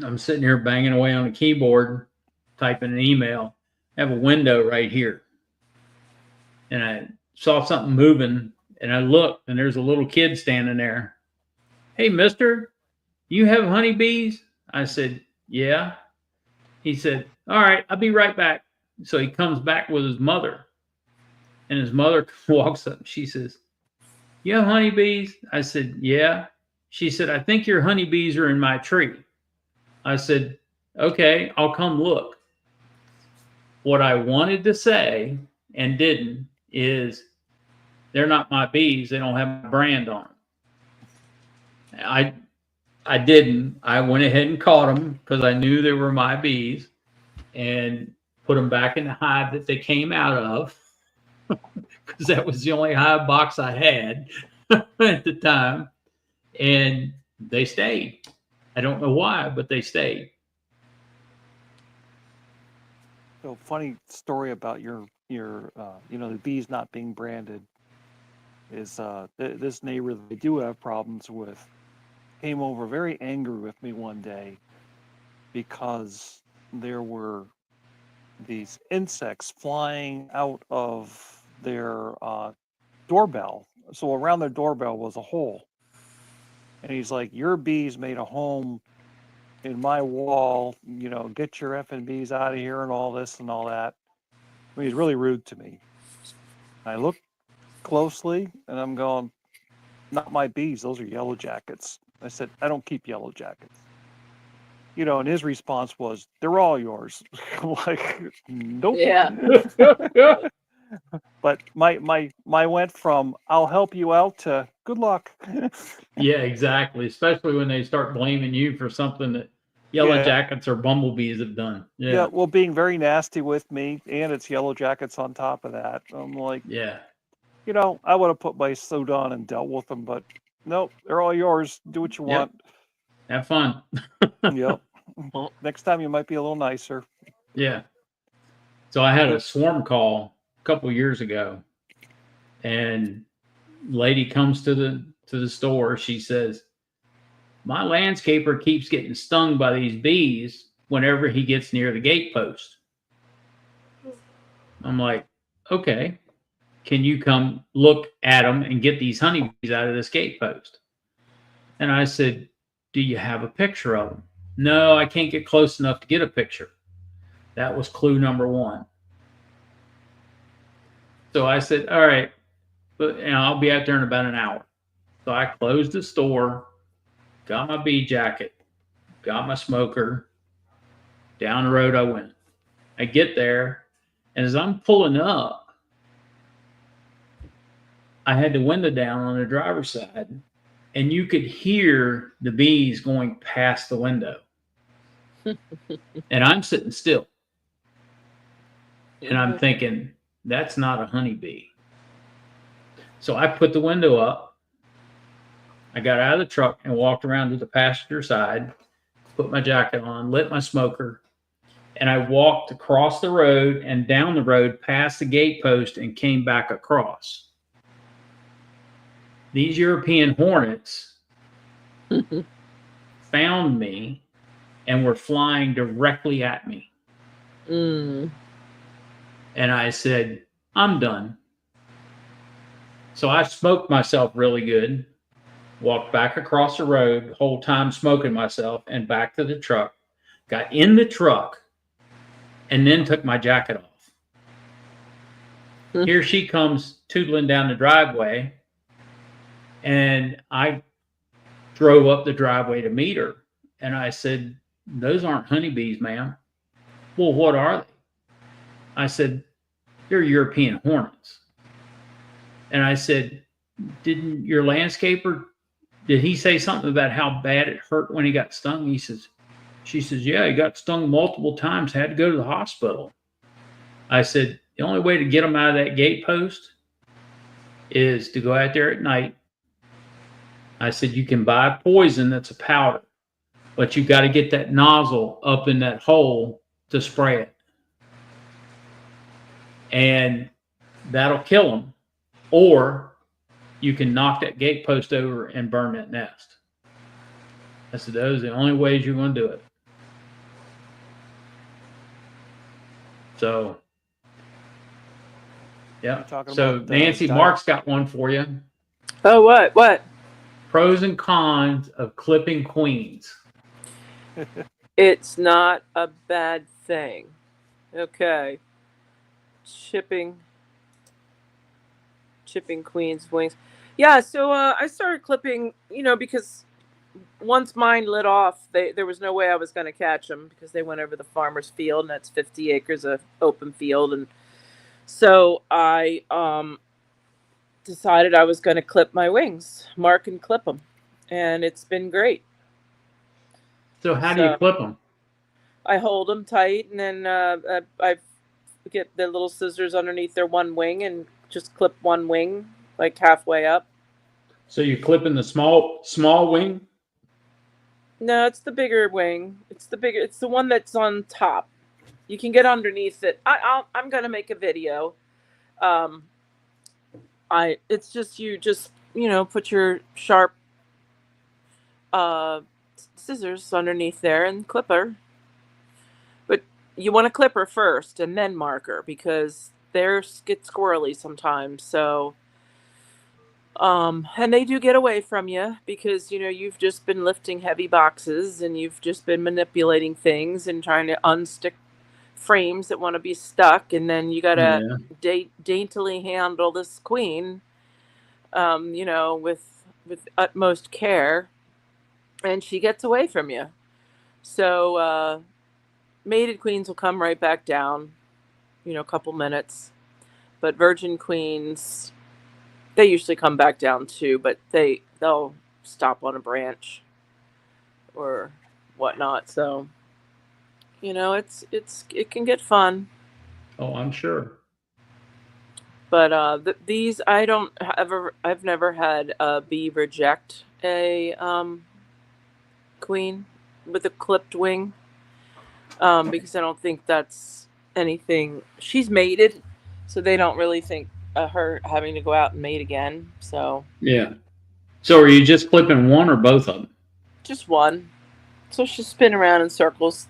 Speaker 1: I'm sitting here banging away on a keyboard, typing an email. I have a window right here, and I saw something moving, and I looked, and there's a little kid standing there. Hey, mister, you have honeybees? I said, yeah. He said, all right, I'll be right back. So he comes back with his mother, and his mother walks up. She says, you have honeybees? I said, yeah. She said, I think your honeybees are in my tree. I said, okay, I'll come look. What I wanted to say and didn't is they're not my bees. They don't have my brand on them. I didn't. I went ahead and caught them because I knew they were my bees and put them back in the hive that they came out of because that was the only hive box I had at the time. And they stayed. I don't know why, but they stayed.
Speaker 3: So funny story about your you know, the bees not being branded is this neighbor that I do have problems with came over very angry with me one day because there were these insects flying out of their doorbell. So around their doorbell was a hole. And he's like, your bees made a home in my wall, you know, get your effing bees out of here and all this and all that. I mean, he's really rude to me. I look closely and I'm going, not my bees, those are yellow jackets. I said, I don't keep yellow jackets. You know, and his response was, they're all yours. I'm like, nope.
Speaker 2: Yeah.
Speaker 3: But my went from I'll help you out to good luck.
Speaker 1: Yeah, exactly. Especially when they start blaming you for something that yellow
Speaker 3: Yeah.
Speaker 1: jackets or bumblebees have done.
Speaker 3: Yeah,
Speaker 1: Yeah.
Speaker 3: well, being very nasty with me, and it's yellow jackets on top of that. I'm like,
Speaker 1: Yeah.
Speaker 3: you know, I would have put my suit on and dealt with them, but nope, they're all yours. Do what you
Speaker 1: Yep.
Speaker 3: want.
Speaker 1: Have fun.
Speaker 3: Yep. Next time you might be a little nicer.
Speaker 1: Yeah. So I had a swarm call a couple years ago, and lady comes to the store. She says, my landscaper keeps getting stung by these bees whenever he gets near the gate post. I'm like, okay, can you come look at them and get these honeybees out of this gate post? And I said, do you have a picture of them? No, I can't get close enough to get a picture. That was clue number one. So I said, all right, but I'll be out there in about an hour. So I closed the store, got my bee jacket, got my smoker. Down the road I went. I get there, and as I'm pulling up, I had the window down on the driver's side, and you could hear the bees going past the window. And I'm sitting still. And I'm thinking, that's not a honeybee. So I put the window up. I got out of the truck and walked around to the passenger side, put my jacket on, lit my smoker, and I walked across the road and down the road past the gate post and came back across. These European hornets found me and were flying directly at me.
Speaker 2: Mm.
Speaker 1: And I said, I'm done. So I smoked myself really good, walked back across the road, whole time smoking myself, and back to the truck. Got in the truck and then took my jacket off. Here she comes tootling down the driveway, and I drove up the driveway to meet her. And I said, "Those aren't honeybees, ma'am." "Well, what are they?" I said, "They're European hornets." And I said, "Didn't your landscaper, did he say something about how bad it hurt when he got stung?" She says, "Yeah, he got stung multiple times, had to go to the hospital." I said, "The only way to get them out of that gate post is to go out there at night." I said, "You can buy poison that's a powder, but you got to get that nozzle up in that hole to spray it. And that'll kill them. Or you can knock that gate post over and burn that nest." I said, "Those are the only ways you're going to do it." So, yeah. So Nancy, Mark's got one for you.
Speaker 2: Oh, what?
Speaker 1: Pros and cons of clipping queens.
Speaker 2: It's not a bad thing. Okay. Chipping queen's wings. Yeah, so I started clipping, because once mine lit off, there was no way I was going to catch them because they went over the farmer's field, and that's 50 acres of open field. And so I decided I was going to clip my wings, mark and clip them. And it's been great.
Speaker 1: So how do you clip them?
Speaker 2: I hold them tight, and then I get the little scissors underneath their one wing and just clip one wing like halfway up.
Speaker 1: So you're clipping the small wing?
Speaker 2: No, it's the bigger wing. It's the one that's on top. You can get underneath it. I'm gonna make a video. It's just you put your sharp scissors underneath there and clip her. But you want to clip her first and then mark her because they get squirrely sometimes. So and they do get away from you because you've just been lifting heavy boxes and you've just been manipulating things and trying to unstick frames that want to be stuck, and then you gotta daintily handle this queen, with utmost care, and she gets away from you. So mated queens will come right back down, a couple minutes, but virgin queens, they usually come back down too, but they'll stop on a branch or whatnot. So, it can get fun.
Speaker 1: Oh, I'm sure.
Speaker 2: But these I've never had a bee reject a queen with a clipped wing, because I don't think that's anything. She's mated, so they don't really think her having to go out and mate again. So
Speaker 1: yeah. So are you just clipping one or both of them?
Speaker 2: Just one. So she'll spin around in circles.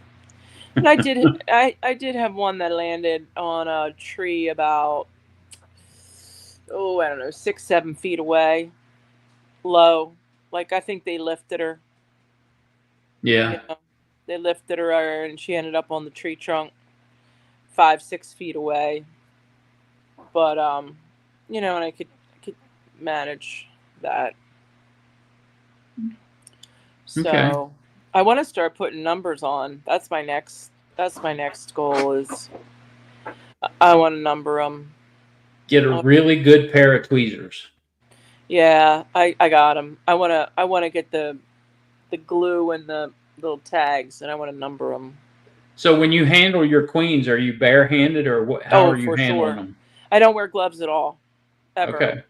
Speaker 2: And I did have one that landed on a tree about, I don't know, 6-7 feet away, low. Like, I think they lifted her.
Speaker 1: Yeah.
Speaker 2: They lifted her and she ended up on the tree trunk 5-6 feet away. But and I could manage that. So I want to start putting numbers on. That's my next goal, is I want to number them.
Speaker 1: Get a really good pair of tweezers.
Speaker 2: Yeah, I got them. I want to get the glue and the little tags, and I want to number them.
Speaker 1: So when you handle your queens, are you barehanded or how are you handling them?
Speaker 2: I don't wear gloves at all, ever.
Speaker 1: Okay.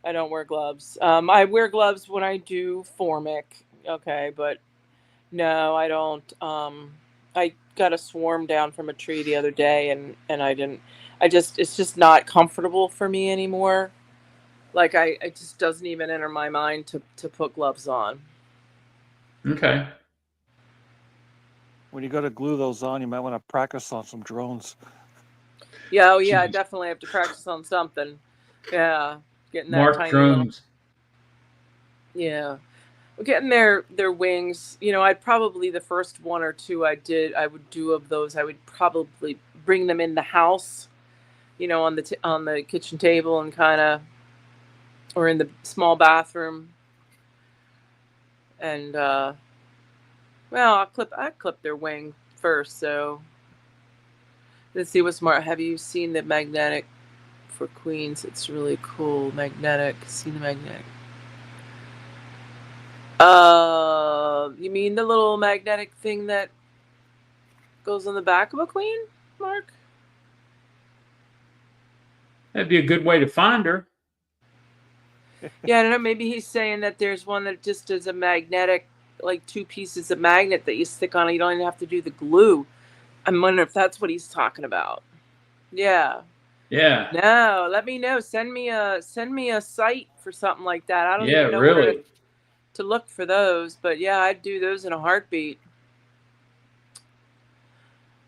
Speaker 2: I don't wear gloves. I wear gloves when I do formic. Okay, but no, I don't. I got a swarm down from a tree the other day, and I didn't. It's just not comfortable for me anymore. Like, it just doesn't even enter my mind to put gloves on.
Speaker 1: Okay.
Speaker 3: When you go to glue those on, you might want to practice on some drones.
Speaker 2: Yeah, I definitely have to practice on something. Yeah. Getting that
Speaker 1: Mark
Speaker 2: tiny little.
Speaker 1: drones.
Speaker 2: Yeah. Well, getting their wings. I'd probably the first one or two I would do of those. I would probably bring them in the house. On the kitchen table and kind of, or in the small bathroom. And well, I clip their wing first. So let's see what's more. Have you seen the magnetic for queens? It's really cool. Magnetic. See the magnetic. You mean the little magnetic thing that goes on the back of a queen, Mark?
Speaker 1: That'd be a good way to find her.
Speaker 2: Yeah, I don't know. Maybe he's saying that there's one that just is a magnetic, like 2 pieces of magnet that you stick on it. You don't even have to do the glue. I'm wondering if that's what he's talking about. Yeah.
Speaker 1: Yeah.
Speaker 2: No, let me know. Send me a site for something like that. I don't
Speaker 1: Yeah,
Speaker 2: even know where
Speaker 1: really.
Speaker 2: to look for those, but yeah, I'd do those in a heartbeat.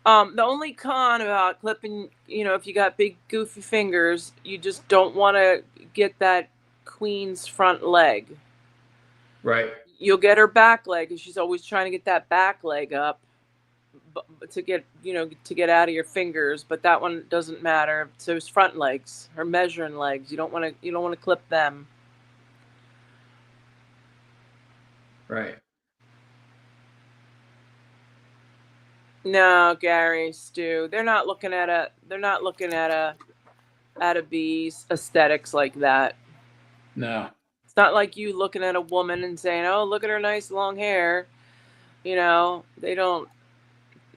Speaker 2: The only con about clipping, if you got big goofy fingers, you just don't want to get that queen's front leg.
Speaker 1: Right.
Speaker 2: You'll get her back leg, because she's always trying to get that back leg up to get out of your fingers. But that one doesn't matter. So it's front legs, her measuring legs. You don't want to clip them.
Speaker 1: Right.
Speaker 2: No, Gary, Stu, they're not looking at a bee's aesthetics like that.
Speaker 1: No.
Speaker 2: It's not like you looking at a woman and saying, "Oh, look at her nice long hair." They don't.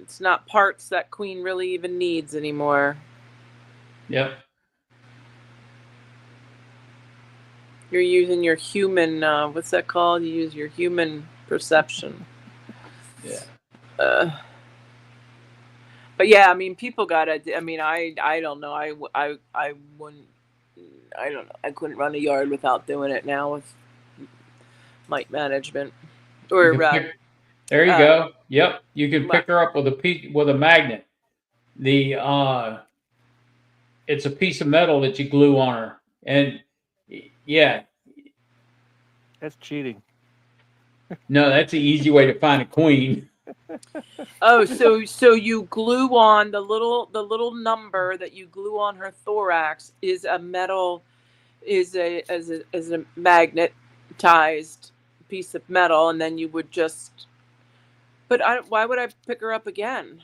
Speaker 2: It's not parts that queen really even needs anymore.
Speaker 1: Yep.
Speaker 2: You're using your human. What's that called? You use your human perception.
Speaker 1: Yeah.
Speaker 2: But yeah, I mean, people gotta. I mean, I don't know. I wouldn't. I don't know. I couldn't run a yard without doing it now with mite management.
Speaker 1: You
Speaker 2: Or
Speaker 1: can pick, there you go. Yep. You can pick her up with a magnet. It's a piece of metal that you glue on her. And yeah.
Speaker 3: That's cheating.
Speaker 1: No, that's an easy way to find a queen.
Speaker 2: Oh, so you glue on the little number that you glue on her thorax is a metal, is a magnetized piece of metal, and then you would just. But why would I pick her up again?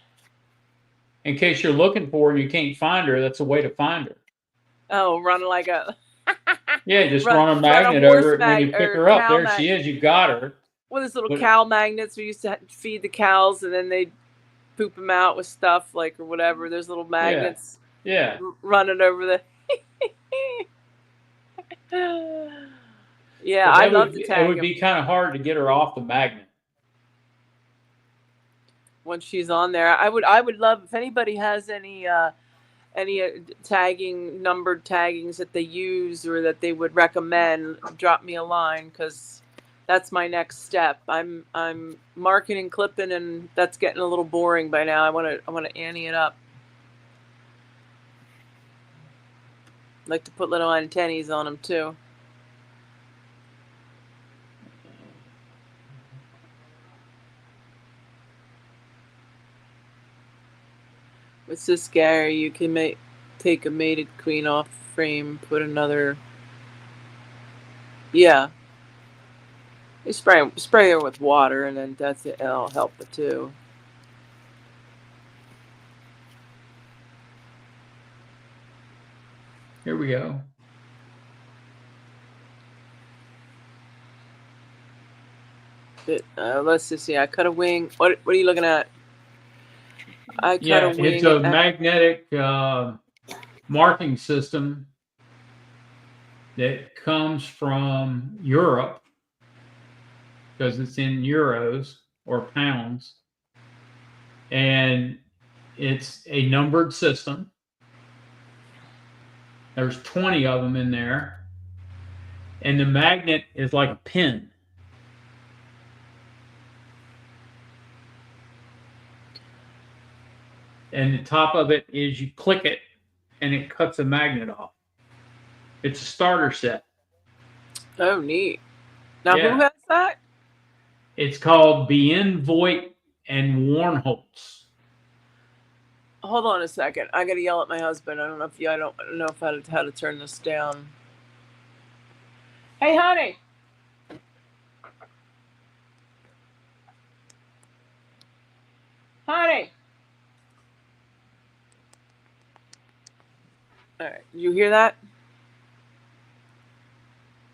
Speaker 1: In case you're looking for her and you can't find her, that's a way to find her.
Speaker 2: Oh, run like a.
Speaker 1: Yeah, just
Speaker 2: run
Speaker 1: run a
Speaker 2: a
Speaker 1: magnet
Speaker 2: horse
Speaker 1: over it, and when you pick
Speaker 2: or
Speaker 1: her up,
Speaker 2: cow
Speaker 1: there she
Speaker 2: magnet.
Speaker 1: is. You've got her.
Speaker 2: What is little
Speaker 1: But,
Speaker 2: cow magnets? We used to feed the cows, and then they poop them out with stuff or whatever. There's little magnets.
Speaker 1: Yeah.
Speaker 2: Running over the. Yeah,
Speaker 1: But
Speaker 2: I love to
Speaker 1: it
Speaker 2: tag
Speaker 1: would
Speaker 2: them
Speaker 1: be kind of hard to get her off the magnet.
Speaker 2: once she's on there. I would love if anybody has any tagging, numbered taggings that they use or that they would recommend. Drop me a line, because that's my next step. I'm marking and clipping, and that's getting a little boring by now. I want to ante it up. I'd like to put little antennae on them too. What's this, Gary? You can take a mated queen off the frame, put another. Yeah. You spray her with water, and then it'll help it too.
Speaker 1: Here we go.
Speaker 2: Let's just see. I cut a wing. What are you looking at? I cut a wing.
Speaker 1: It's a magnetic marking system that comes from Europe, because it's in euros or pounds, and it's a numbered system. There's 20 of them in there, and the magnet is like a pin. And the top of it is, you click it and it cuts a magnet off. It's a starter set.
Speaker 2: Oh, neat. Now, who
Speaker 1: Yeah.
Speaker 2: has that?
Speaker 1: It's called Voigt and Warnholtz.
Speaker 2: Hold on a second. I gotta yell at my husband. I don't know how to turn this down. Hey, honey. Honey. All right. You hear that?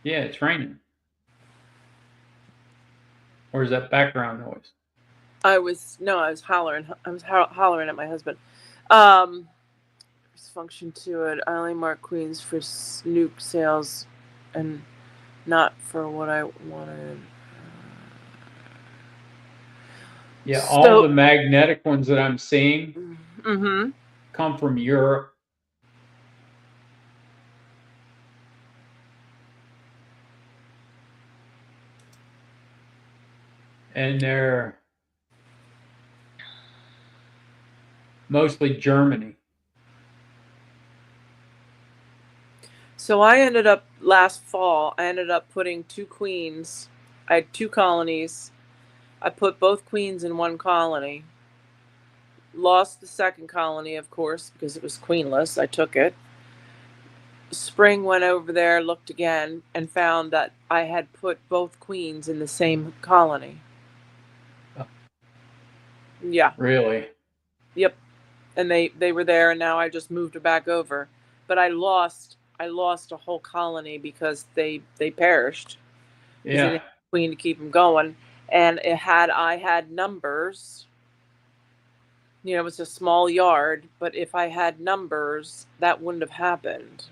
Speaker 1: Yeah, it's raining. Or is that background noise?
Speaker 2: I was hollering. I was hollering at my husband. There's function to it. I only mark queens for snook sales, and not for what I wanted.
Speaker 1: Yeah, all
Speaker 2: So,
Speaker 1: the magnetic ones that I'm seeing
Speaker 2: mm-hmm.
Speaker 1: come from Europe. And they're mostly Germany.
Speaker 2: So last fall, I ended up putting 2 queens. I had 2 colonies. I put both queens in one colony. Lost the second colony, of course, because it was queenless. I took it. Spring went over there, looked again, and found that I had put both queens in the same colony.
Speaker 1: Oh.
Speaker 2: Yeah.
Speaker 1: Really?
Speaker 2: Yep. And they were there, and now I just moved it back over. But I lost a whole colony because they perished. Because they
Speaker 1: Yeah.
Speaker 2: didn't have a queen to keep them going. And I had numbers, it was a small yard, but if I had numbers, that wouldn't have happened.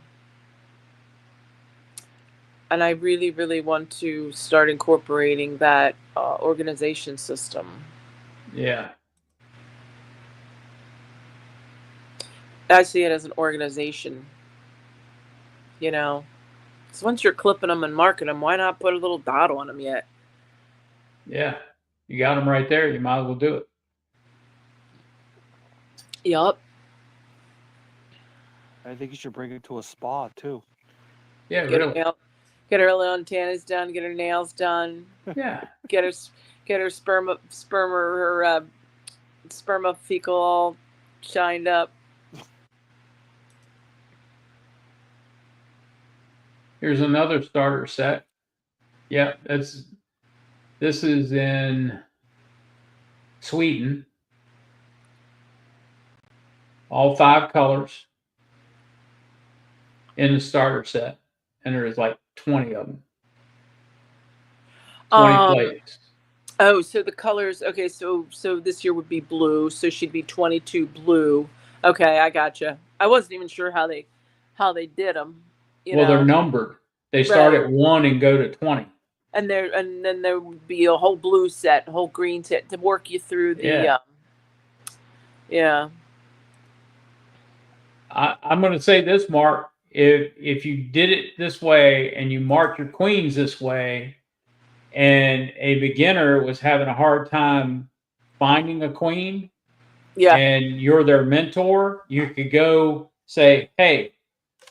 Speaker 2: And I really, really want to start incorporating that organization system.
Speaker 1: Yeah.
Speaker 2: I see it as an organization, because once you're clipping them and marking them, why not put a little dot on them yet?
Speaker 1: Yeah. You got them right there. You might as well do it.
Speaker 2: Yup.
Speaker 3: I think you should bring it to a spa too.
Speaker 1: Yeah,
Speaker 2: Get
Speaker 1: really.
Speaker 2: get her little antennas done. Get her nails done.
Speaker 1: Yeah.
Speaker 2: Get her sperma fecal all shined up.
Speaker 1: Here's another starter set. Yeah, this is in Sweden. All 5 colors in the starter set. And there's like 20 of them. 20 plates.
Speaker 2: Oh, so the colors. Okay, so this year would be blue. So she'd be 22 blue. Okay, I gotcha. I wasn't even sure how they did them.
Speaker 1: Well, they're numbered. They start
Speaker 2: Right.
Speaker 1: at 1 and go to 20.
Speaker 2: And then there would be a whole blue set, a whole green set to work you through the.
Speaker 1: Yeah.
Speaker 2: Yeah.
Speaker 1: I'm going to say this, Mark. If you did it this way and you marked your queens this way, and a beginner was having a hard time finding a queen,
Speaker 2: Yeah.
Speaker 1: and you're their mentor, you could go say, "Hey,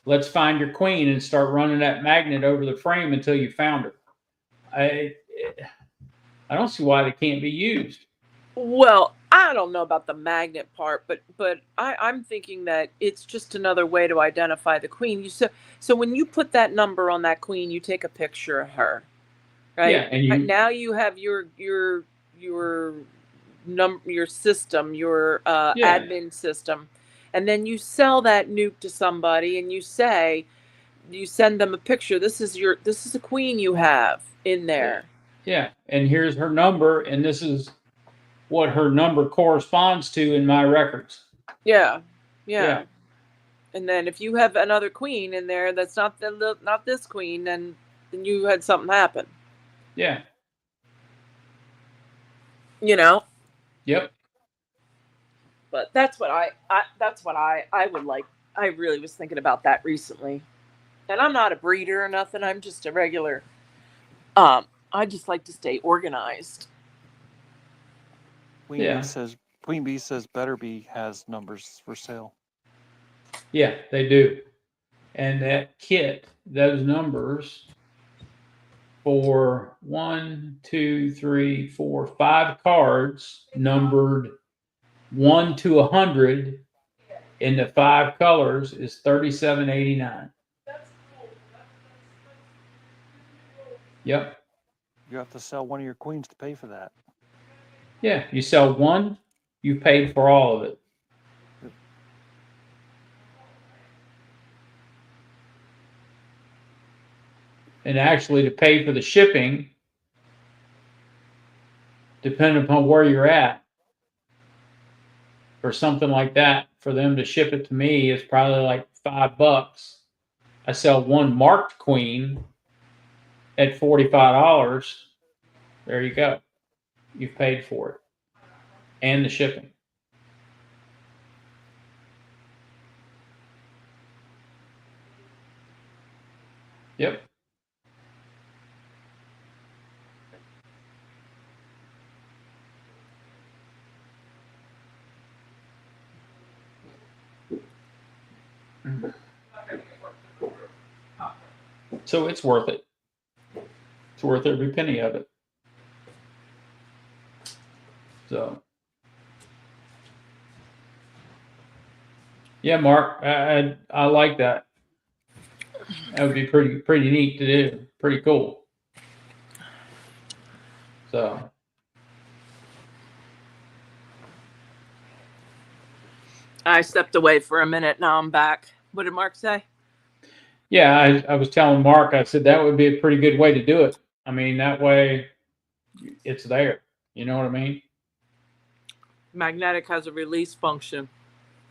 Speaker 1: let's find your queen," and start running that magnet over the frame until you found her. I don't see why they can't be used.
Speaker 2: Well, I don't know about the magnet part, but I'm thinking that it's just another way to identify the queen. So when you put that number on that queen, you take a picture of her, right?
Speaker 1: Yeah, and
Speaker 2: now you have your system, your
Speaker 1: Yeah.
Speaker 2: admin system, and then you sell that nuke to somebody, and you send them a picture. This is a queen you have in there.
Speaker 1: Yeah, and here's her number, and this is what her number corresponds to in my records.
Speaker 2: Yeah.
Speaker 1: Yeah.
Speaker 2: And then if you have another queen in there that's not this queen, then you had something happen.
Speaker 1: Yeah.
Speaker 2: Yep. But that's what I would like. I really was thinking about that recently. And I'm not a breeder or nothing. I'm just a regular. I just like to stay organized.
Speaker 3: Queen Bee says Better Bee has numbers for sale.
Speaker 1: Yeah, they do. And that kit, those numbers for 1, 2, 3, 4, 5 cards numbered 1 to 100 in the 5 colors is $37.89. Yep.
Speaker 3: You have to sell one of your queens to pay for that.
Speaker 1: Yeah, you sell one, you paid for all of it. And actually, to pay for the shipping, depending upon where you're at, for something like that, for them to ship it to me is probably like $5. I sell one marked queen at $45. There you go. You've paid for it. And the shipping. Yep. So it's worth it. It's worth every penny of it. So, yeah, Mark, I like that. That would be pretty neat to do. Pretty cool. So,
Speaker 2: I stepped away for a minute. Now I'm back. What did Mark say?
Speaker 1: yeah, I was telling Mark, I said that would be a pretty good way to do it. I mean, that way it's there. You know what I mean?
Speaker 2: Magnetic has a release function.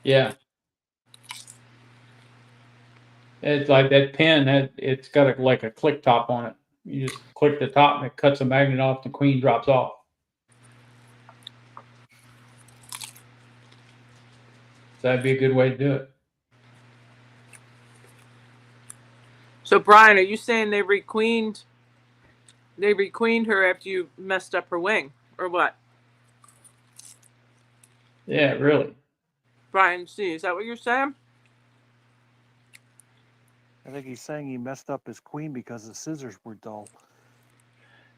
Speaker 1: Yeah. It's like that pen, it's got like a click top on it. You just click the top and it cuts the magnet off, the queen drops off. So that'd be a good way to do it.
Speaker 2: So Brian, are you saying they requeened her after you messed up her wing, or what?
Speaker 1: Yeah, really.
Speaker 2: Brian C, is that what you're saying?
Speaker 3: I think he's saying he messed up his queen because the scissors were dull.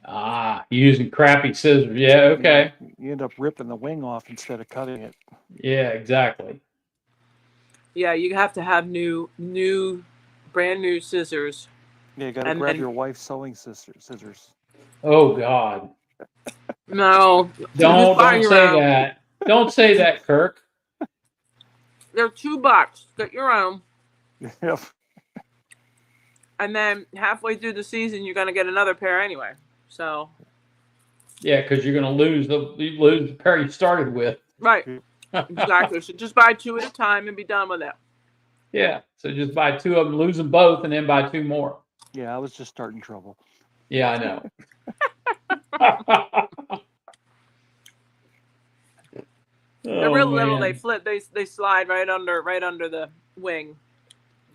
Speaker 1: Ah, using crappy scissors. Yeah, okay.
Speaker 3: You end up ripping the wing off instead of cutting it.
Speaker 1: Yeah, exactly.
Speaker 2: Yeah, you have to have brand new scissors.
Speaker 3: Yeah, you got to grab your wife's sewing scissors.
Speaker 1: Oh God.
Speaker 2: No.
Speaker 1: Don't say that. Don't say that, Kirk.
Speaker 2: They're $2. Get your own.
Speaker 3: Yep.
Speaker 2: And then halfway through the season, you're gonna get another pair anyway. So.
Speaker 1: Yeah, because you're gonna lose the pair you started with.
Speaker 2: Right. Exactly. So just buy 2 at a time and be done with it.
Speaker 1: Yeah. So just buy 2 of them, lose them both, and then buy 2 more.
Speaker 3: Yeah, I was just starting trouble.
Speaker 1: Yeah, I know.
Speaker 2: They're real little. They flip. They slide right under the wing.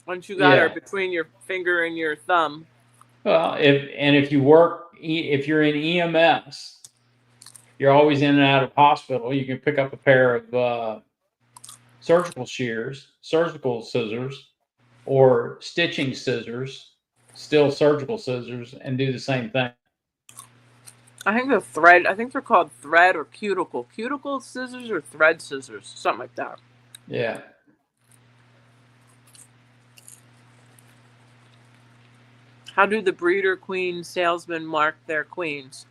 Speaker 2: Once you got her between your finger and your thumb.
Speaker 1: Well, if you're in EMS, you're always in and out of hospital. You can pick up a pair of surgical shears, surgical scissors, or stitching scissors, still surgical scissors, and do the same thing.
Speaker 2: I think they're called thread or cuticle. Cuticle scissors or thread scissors, something like that.
Speaker 1: Yeah.
Speaker 2: How do the breeder queen salesmen mark their queens?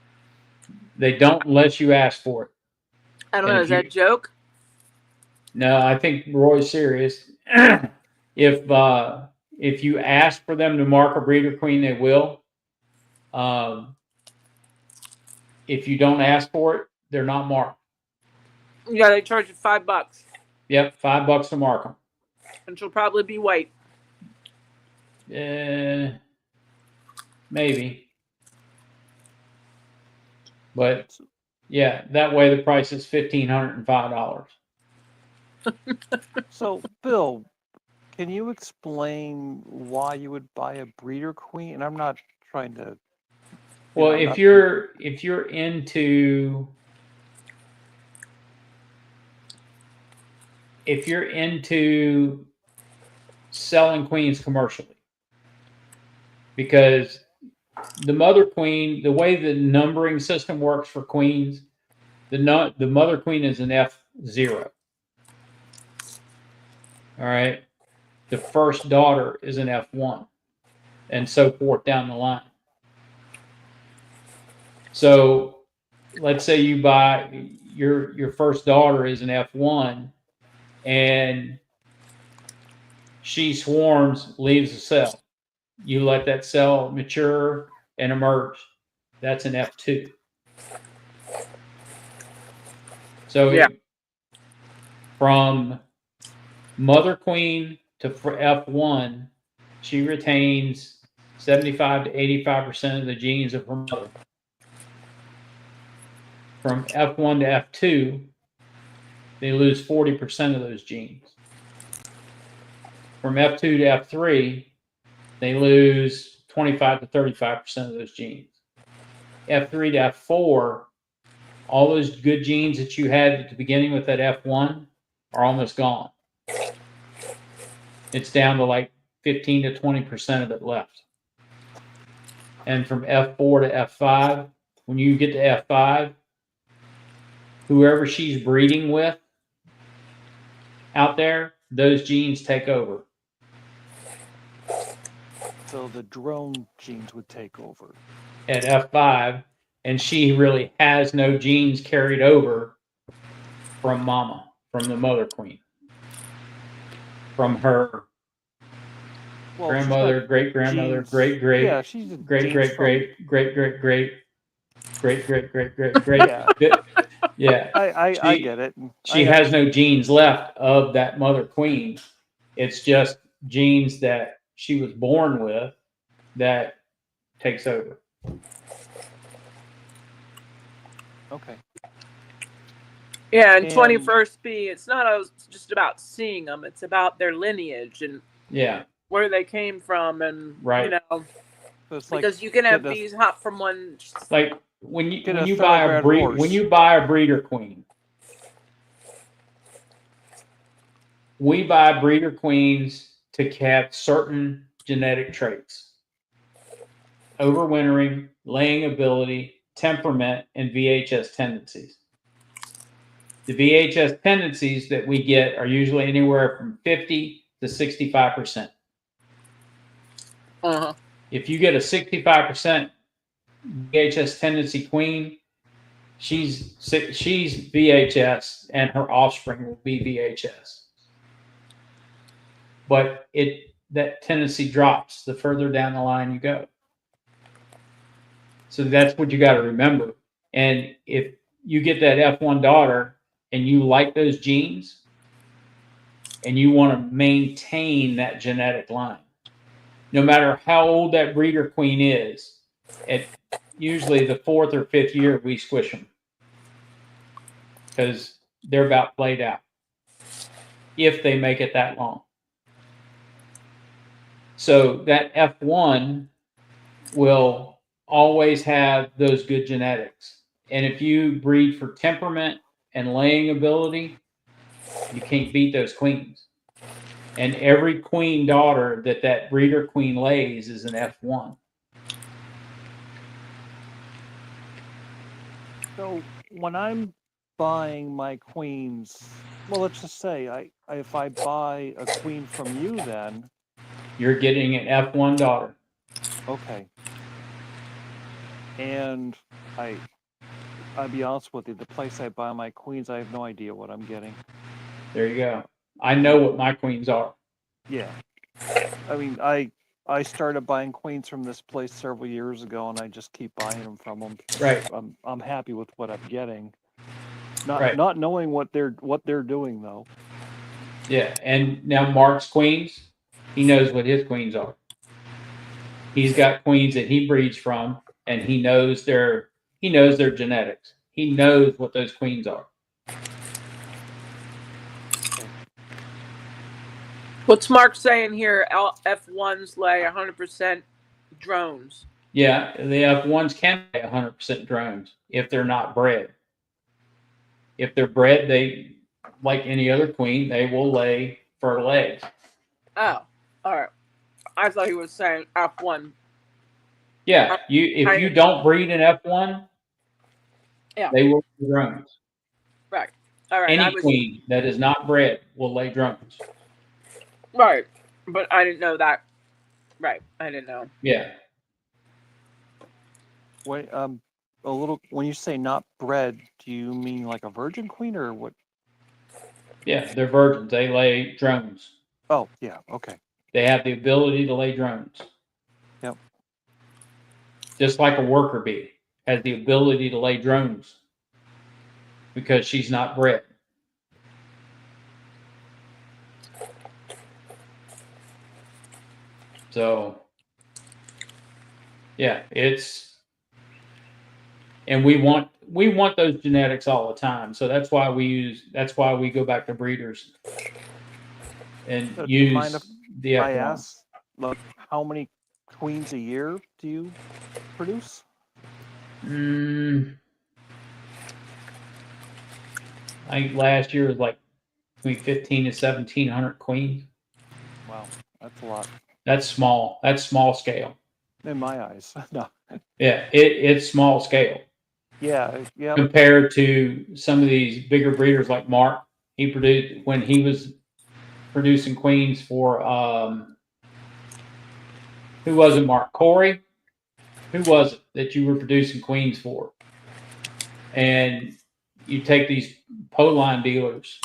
Speaker 1: They don't unless you ask for it.
Speaker 2: I don't know. Is that a joke?
Speaker 1: No, I think Roy's serious. If you ask for them to mark a breeder queen, they will. If you don't ask for it, they're not marked.
Speaker 2: Yeah, they charge you $5.
Speaker 1: Yep, $5 to mark them.
Speaker 2: And she'll probably be white.
Speaker 1: Maybe. But yeah, that way the price is $1,505.
Speaker 3: So, Bill, can you explain why you would buy a breeder queen? And I'm not trying to.
Speaker 1: Well, if you're into selling queens commercially, because the mother queen, the way the numbering system works for queens, the mother queen is an F0. All right. The first daughter is an F1, and so forth down the line. So let's say you buy your first daughter is an F1, and she swarms, leaves the cell. You let that cell mature and emerge. That's an F2. So
Speaker 2: Yeah.
Speaker 1: From mother queen to F1, she retains 75 to 85% of the genes of her mother. From F1 to F2, they lose 40% of those genes. From F2 to F3, they lose 25 to 35% of those genes. F3 to F4, all those good genes that you had at the beginning with that F1 are almost gone. It's down to like 15 to 20% of it left. And from F4 to F5, when you get to F5, whoever she's breeding with out there, those genes take over.
Speaker 3: So the drone genes would take over.
Speaker 1: At F5, and she really has no genes carried over from mama, from the mother queen, from her grandmother, great grandmother, great great,
Speaker 3: Yeah, she's
Speaker 1: great great great great great great great great great great great.
Speaker 3: Yeah,
Speaker 1: Yeah,
Speaker 3: I get it.
Speaker 1: She has no genes left of that mother queen. It's just genes that she was born with that takes over.
Speaker 3: Okay.
Speaker 2: Yeah, and 21st B, it's not just about seeing them; it's about their lineage and
Speaker 1: yeah,
Speaker 2: where they came from, and
Speaker 1: right.
Speaker 2: you know,
Speaker 3: so
Speaker 2: because you can have bees hop from one.
Speaker 1: Like when you buy a breeder queen, we buy breeder queens to have certain genetic traits: overwintering, laying ability, temperament, and VHS tendencies. The VHS tendencies that we get are usually anywhere from 50 to 65%.
Speaker 2: Uh-huh.
Speaker 1: If you get a 65% VHS tendency queen, she's VHS, and her offspring will be VHS. But that tendency drops the further down the line you go. So that's what you got to remember. And if you get that F1 daughter and you like those genes and you want to maintain that genetic line, no matter how old that breeder queen is, at usually the 4th or 5th year, we squish them because they're about played out if they make it that long. So that F1 will always have those good genetics. And if you breed for temperament and laying ability, you can't beat those queens. And every queen daughter that breeder queen lays is an F1.
Speaker 3: So when I'm buying my queens, well, let's just say if I buy a queen from you, then
Speaker 1: you're getting an F1 daughter.
Speaker 3: Okay. And I'll be honest with you, the place I buy my queens, I have no idea what I'm getting.
Speaker 1: There you go. I know what my queens are.
Speaker 3: Yeah. I mean, I started buying queens from this place several years ago, and I just keep buying them from them.
Speaker 1: Right.
Speaker 3: I'm happy with what I'm getting. Not knowing what they're doing though.
Speaker 1: Yeah, and now Mark's queens, he knows what his queens are. He's got queens that he breeds from, and he knows their genetics. He knows what those queens are.
Speaker 2: What's Mark saying here? F1s lay 100% drones.
Speaker 1: Yeah, the F1s can lay 100% drones if they're not bred. If they're bred, they, like any other queen, they will lay fertile eggs.
Speaker 2: Oh. All right. I thought he was saying F1.
Speaker 1: Yeah, if you don't breed an F1,
Speaker 2: Yeah.
Speaker 1: they will lay drones.
Speaker 2: Right. All right. I
Speaker 1: Any
Speaker 2: was
Speaker 1: queen that is not bred will lay drones.
Speaker 2: right, but I didn't know that. Right. I didn't know.
Speaker 1: Yeah.
Speaker 3: Wait, a little. When you say not bred, do you mean like a virgin queen or what?
Speaker 1: Yeah, they're virgins. They lay drones.
Speaker 3: Oh, yeah. Okay.
Speaker 1: They have the ability to lay drones.
Speaker 3: Yep.
Speaker 1: Just like a worker bee has the ability to lay drones because she's not bred. So, yeah, and we want those genetics all the time. So that's why we go back to breeders and
Speaker 3: So do you mind if
Speaker 1: use the
Speaker 3: I
Speaker 1: F1.
Speaker 3: ask, like, how many queens a year do you produce?
Speaker 1: I think last year was like between 15 and 1,700 queens.
Speaker 3: Wow, that's a lot
Speaker 1: That's small. That's small scale.
Speaker 3: in my eyes. No.
Speaker 1: Yeah, it's small scale
Speaker 3: Yeah. Yep.
Speaker 1: compared to some of these bigger breeders like Mark. He produced when he was producing queens for who was it, Mark? Corey? Who was it that you were producing queens for? And you take these Poline dealers.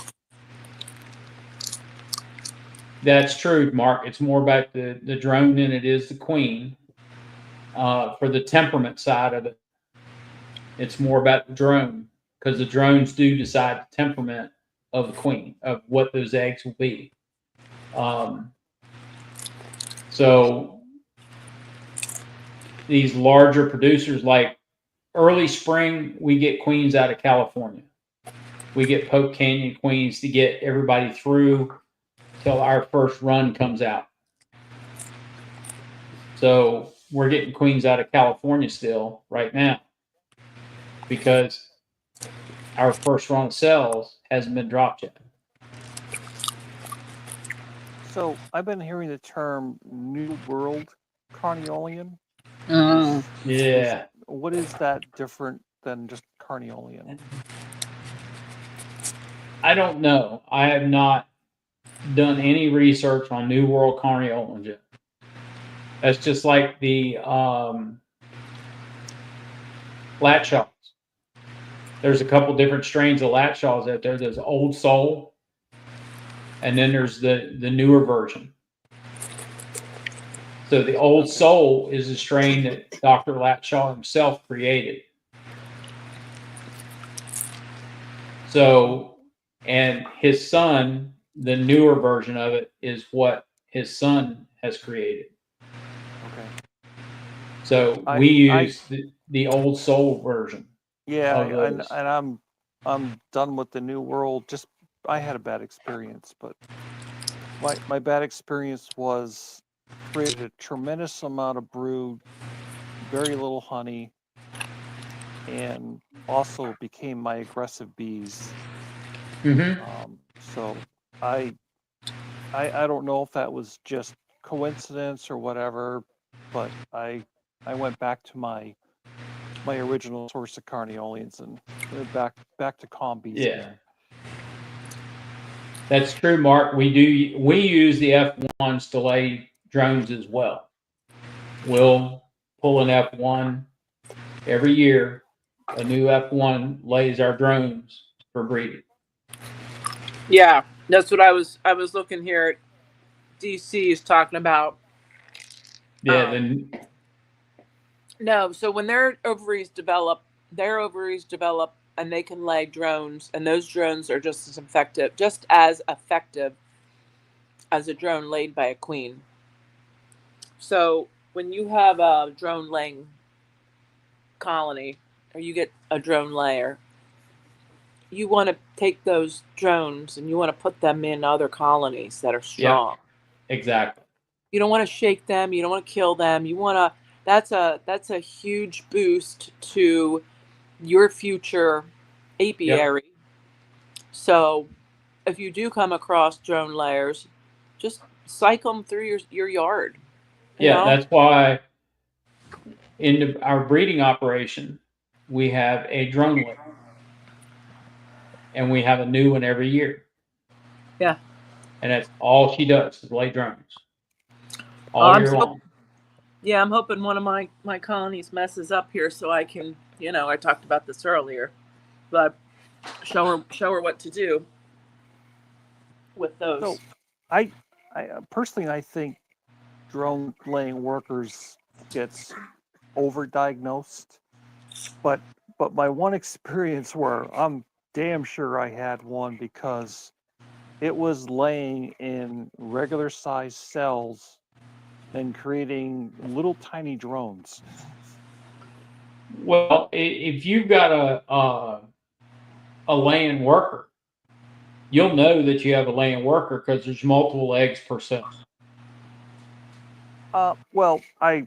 Speaker 1: That's true, Mark. It's more about the drone than it is the queen. For the temperament side of it, it's more about the drone because the drones do decide the temperament of the queen, of what those eggs will be. So these larger producers, like early spring, we get queens out of California. We get Pope Canyon queens to get everybody through till our first run comes out. So we're getting queens out of California still right now because our first run of cells hasn't been dropped yet.
Speaker 3: So I've been hearing the term New World Carniolan.
Speaker 1: Yeah.
Speaker 3: What is that different than just Carniolan?
Speaker 1: I don't know. I have not done any research on New World Carniolan yet. That's just like the Latshaws. There's a couple different strains of Latshaws out there. There's Old Soul, and then there's the newer version. So the Old Soul is a strain that Dr. Latshaw himself created. So, and his son, the newer version of it is what his son has created.
Speaker 3: Okay.
Speaker 1: So we use the Old Soul version.
Speaker 3: Yeah, and I'm done with the New World. Just I had a bad experience, but my bad experience was created a tremendous amount of brood, very little honey, and also became my aggressive bees. So I don't know if that was just coincidence or whatever, but I went back to my original source of Carniolians and back to calm bees again.
Speaker 1: That's true, Mark. We use the F1s to lay drones as well. We'll pull an F1 every year. A new F1 lays our drones for breeding.
Speaker 2: Yeah, that's what I was looking here at DC is talking about.
Speaker 1: Yeah,
Speaker 2: no, so when their ovaries develop and they can lay drones, and those drones are just as effective as a drone laid by a queen. So when you have a drone laying colony, or you get a drone layer, you want to take those drones and you want to put them in other colonies that are strong.
Speaker 1: Yeah, exactly.
Speaker 2: You don't want to shake them. You don't want to kill them. You want to. That's a huge boost to your future apiary. Yep. So, if you do come across drone layers, just cycle them through your yard.
Speaker 1: Yeah, that's why in our breeding operation, we have a drone layer. And we have a new one every year.
Speaker 2: Yeah.
Speaker 1: And that's all she does is lay drones
Speaker 2: all
Speaker 1: year long.
Speaker 2: Yeah, I'm hoping one of my colonies messes up here so I can, I talked about this earlier, but show her what to do with those.
Speaker 3: So, I personally, I think drone laying workers gets overdiagnosed, but my one experience where I'm damn sure I had one because it was laying in regular size cells and creating little tiny drones.
Speaker 1: Well, if you've got a laying worker, you'll know that you have a laying worker because there's multiple eggs per cell.
Speaker 3: Well, I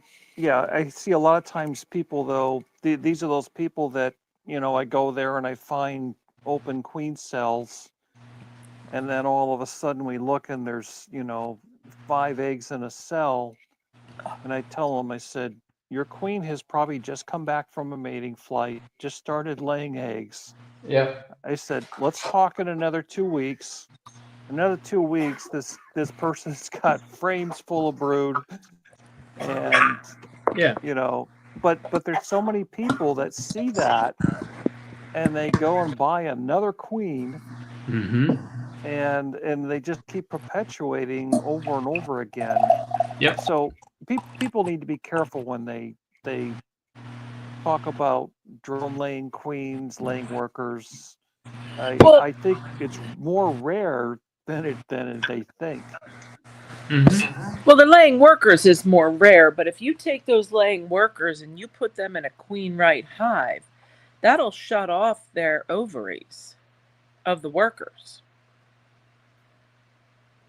Speaker 3: see a lot of times people though. These are those people that I go there and I find open queen cells, and then all of a sudden we look and there's 5 eggs in a cell, and I tell them, I said, your queen has probably just come back from a mating flight, just started laying eggs.
Speaker 1: Yeah.
Speaker 3: I said, let's talk in another 2 weeks. Another 2 weeks, this person's got frames full of brood, and
Speaker 1: Yeah.
Speaker 3: but there's so many people that see that and they go and buy another queen, and they just keep perpetuating over and over again.
Speaker 1: Yep.
Speaker 3: So people need to be careful when they talk about drone laying queens, laying workers. I think it's more rare than they think.
Speaker 2: Well, the laying workers is more rare, but if you take those laying workers and you put them in a queen right hive, that'll shut off their ovaries of the workers.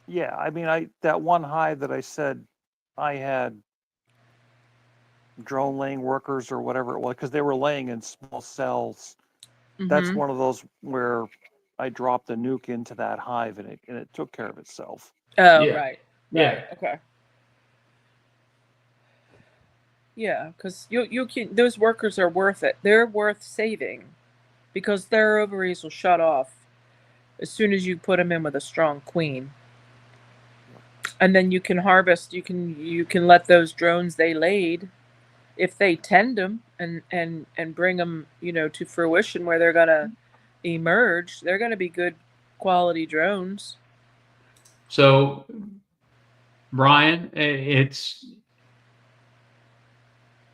Speaker 3: Yeah, I mean, that one hive that I said I had drone laying workers or whatever it was, because they were laying in small cells. That's one of those where I dropped a nuke into that hive and it took care of itself.
Speaker 2: Oh,
Speaker 1: Yeah.
Speaker 2: right.
Speaker 1: Yeah.
Speaker 2: Okay. Yeah, because you can. Those workers are worth it. They're worth saving, because their ovaries will shut off as soon as you put them in with a strong queen. And then you can harvest. You can let those drones they laid, if they tend them and bring them to fruition where they're gonna emerge. They're gonna be good quality drones.
Speaker 1: So, Brian, it's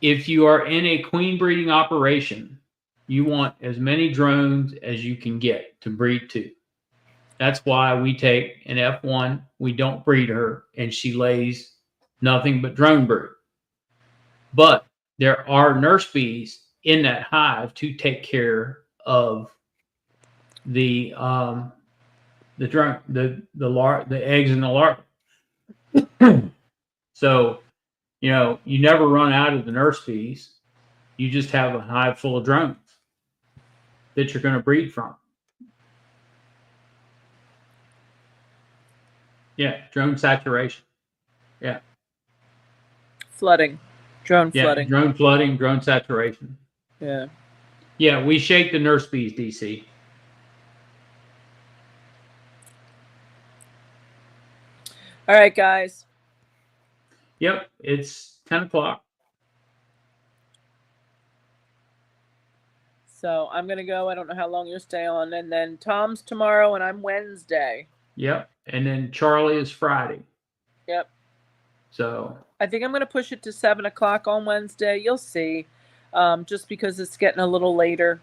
Speaker 1: if you are in a queen breeding operation, you want as many drones as you can get to breed to. That's why we take an F1, we don't breed her, and she lays nothing but drone brood. But there are nurse bees in that hive to take care of the drone, the eggs and the larvae. So, you never run out of the nurse bees. You just have a hive full of drones that you're going to breed from. Yeah, drone saturation. Yeah.
Speaker 2: Flooding. Drone flooding.
Speaker 1: Drone flooding, drone saturation.
Speaker 2: Yeah.
Speaker 1: Yeah, we shake the nurse bees, DC.
Speaker 2: All right, guys.
Speaker 1: Yep, it's 10 o'clock.
Speaker 2: So I'm going to go. I don't know how long you'll stay on. And then Tom's tomorrow, and I'm Wednesday.
Speaker 1: Yep. And then Charlie is Friday.
Speaker 2: Yep.
Speaker 1: So
Speaker 2: I think I'm going to push it to 7 o'clock on Wednesday. You'll see. Just because it's getting a little later.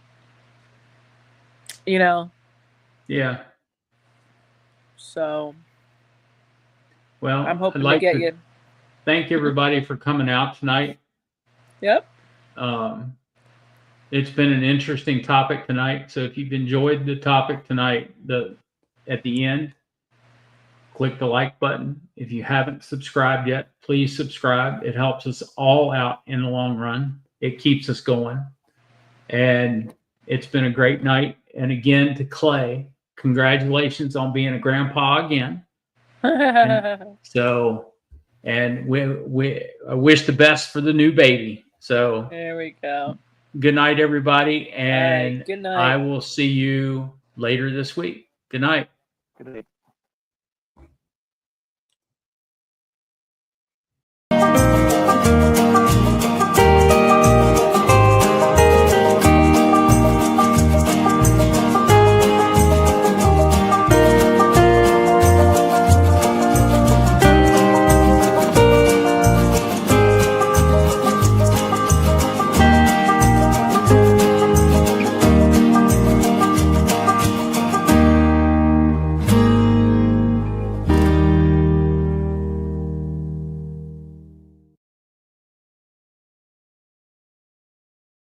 Speaker 1: Yeah.
Speaker 2: So.
Speaker 1: Well,
Speaker 2: I'm hoping to get you.
Speaker 1: Thank everybody for coming out tonight.
Speaker 2: Yep.
Speaker 1: It's been an interesting topic tonight. So if you've enjoyed the topic tonight, at the end, click the like button. If you haven't subscribed yet, please subscribe. It helps us all out in the long run. It keeps us going. And it's been a great night. And again, to Clay, congratulations on being a grandpa again. So, and I wish the best for the new baby. So
Speaker 2: There we go.
Speaker 1: good night, everybody.
Speaker 2: All right.
Speaker 1: And
Speaker 2: Good
Speaker 1: I
Speaker 2: night.
Speaker 1: will see you later this week. Good night.
Speaker 3: Good night.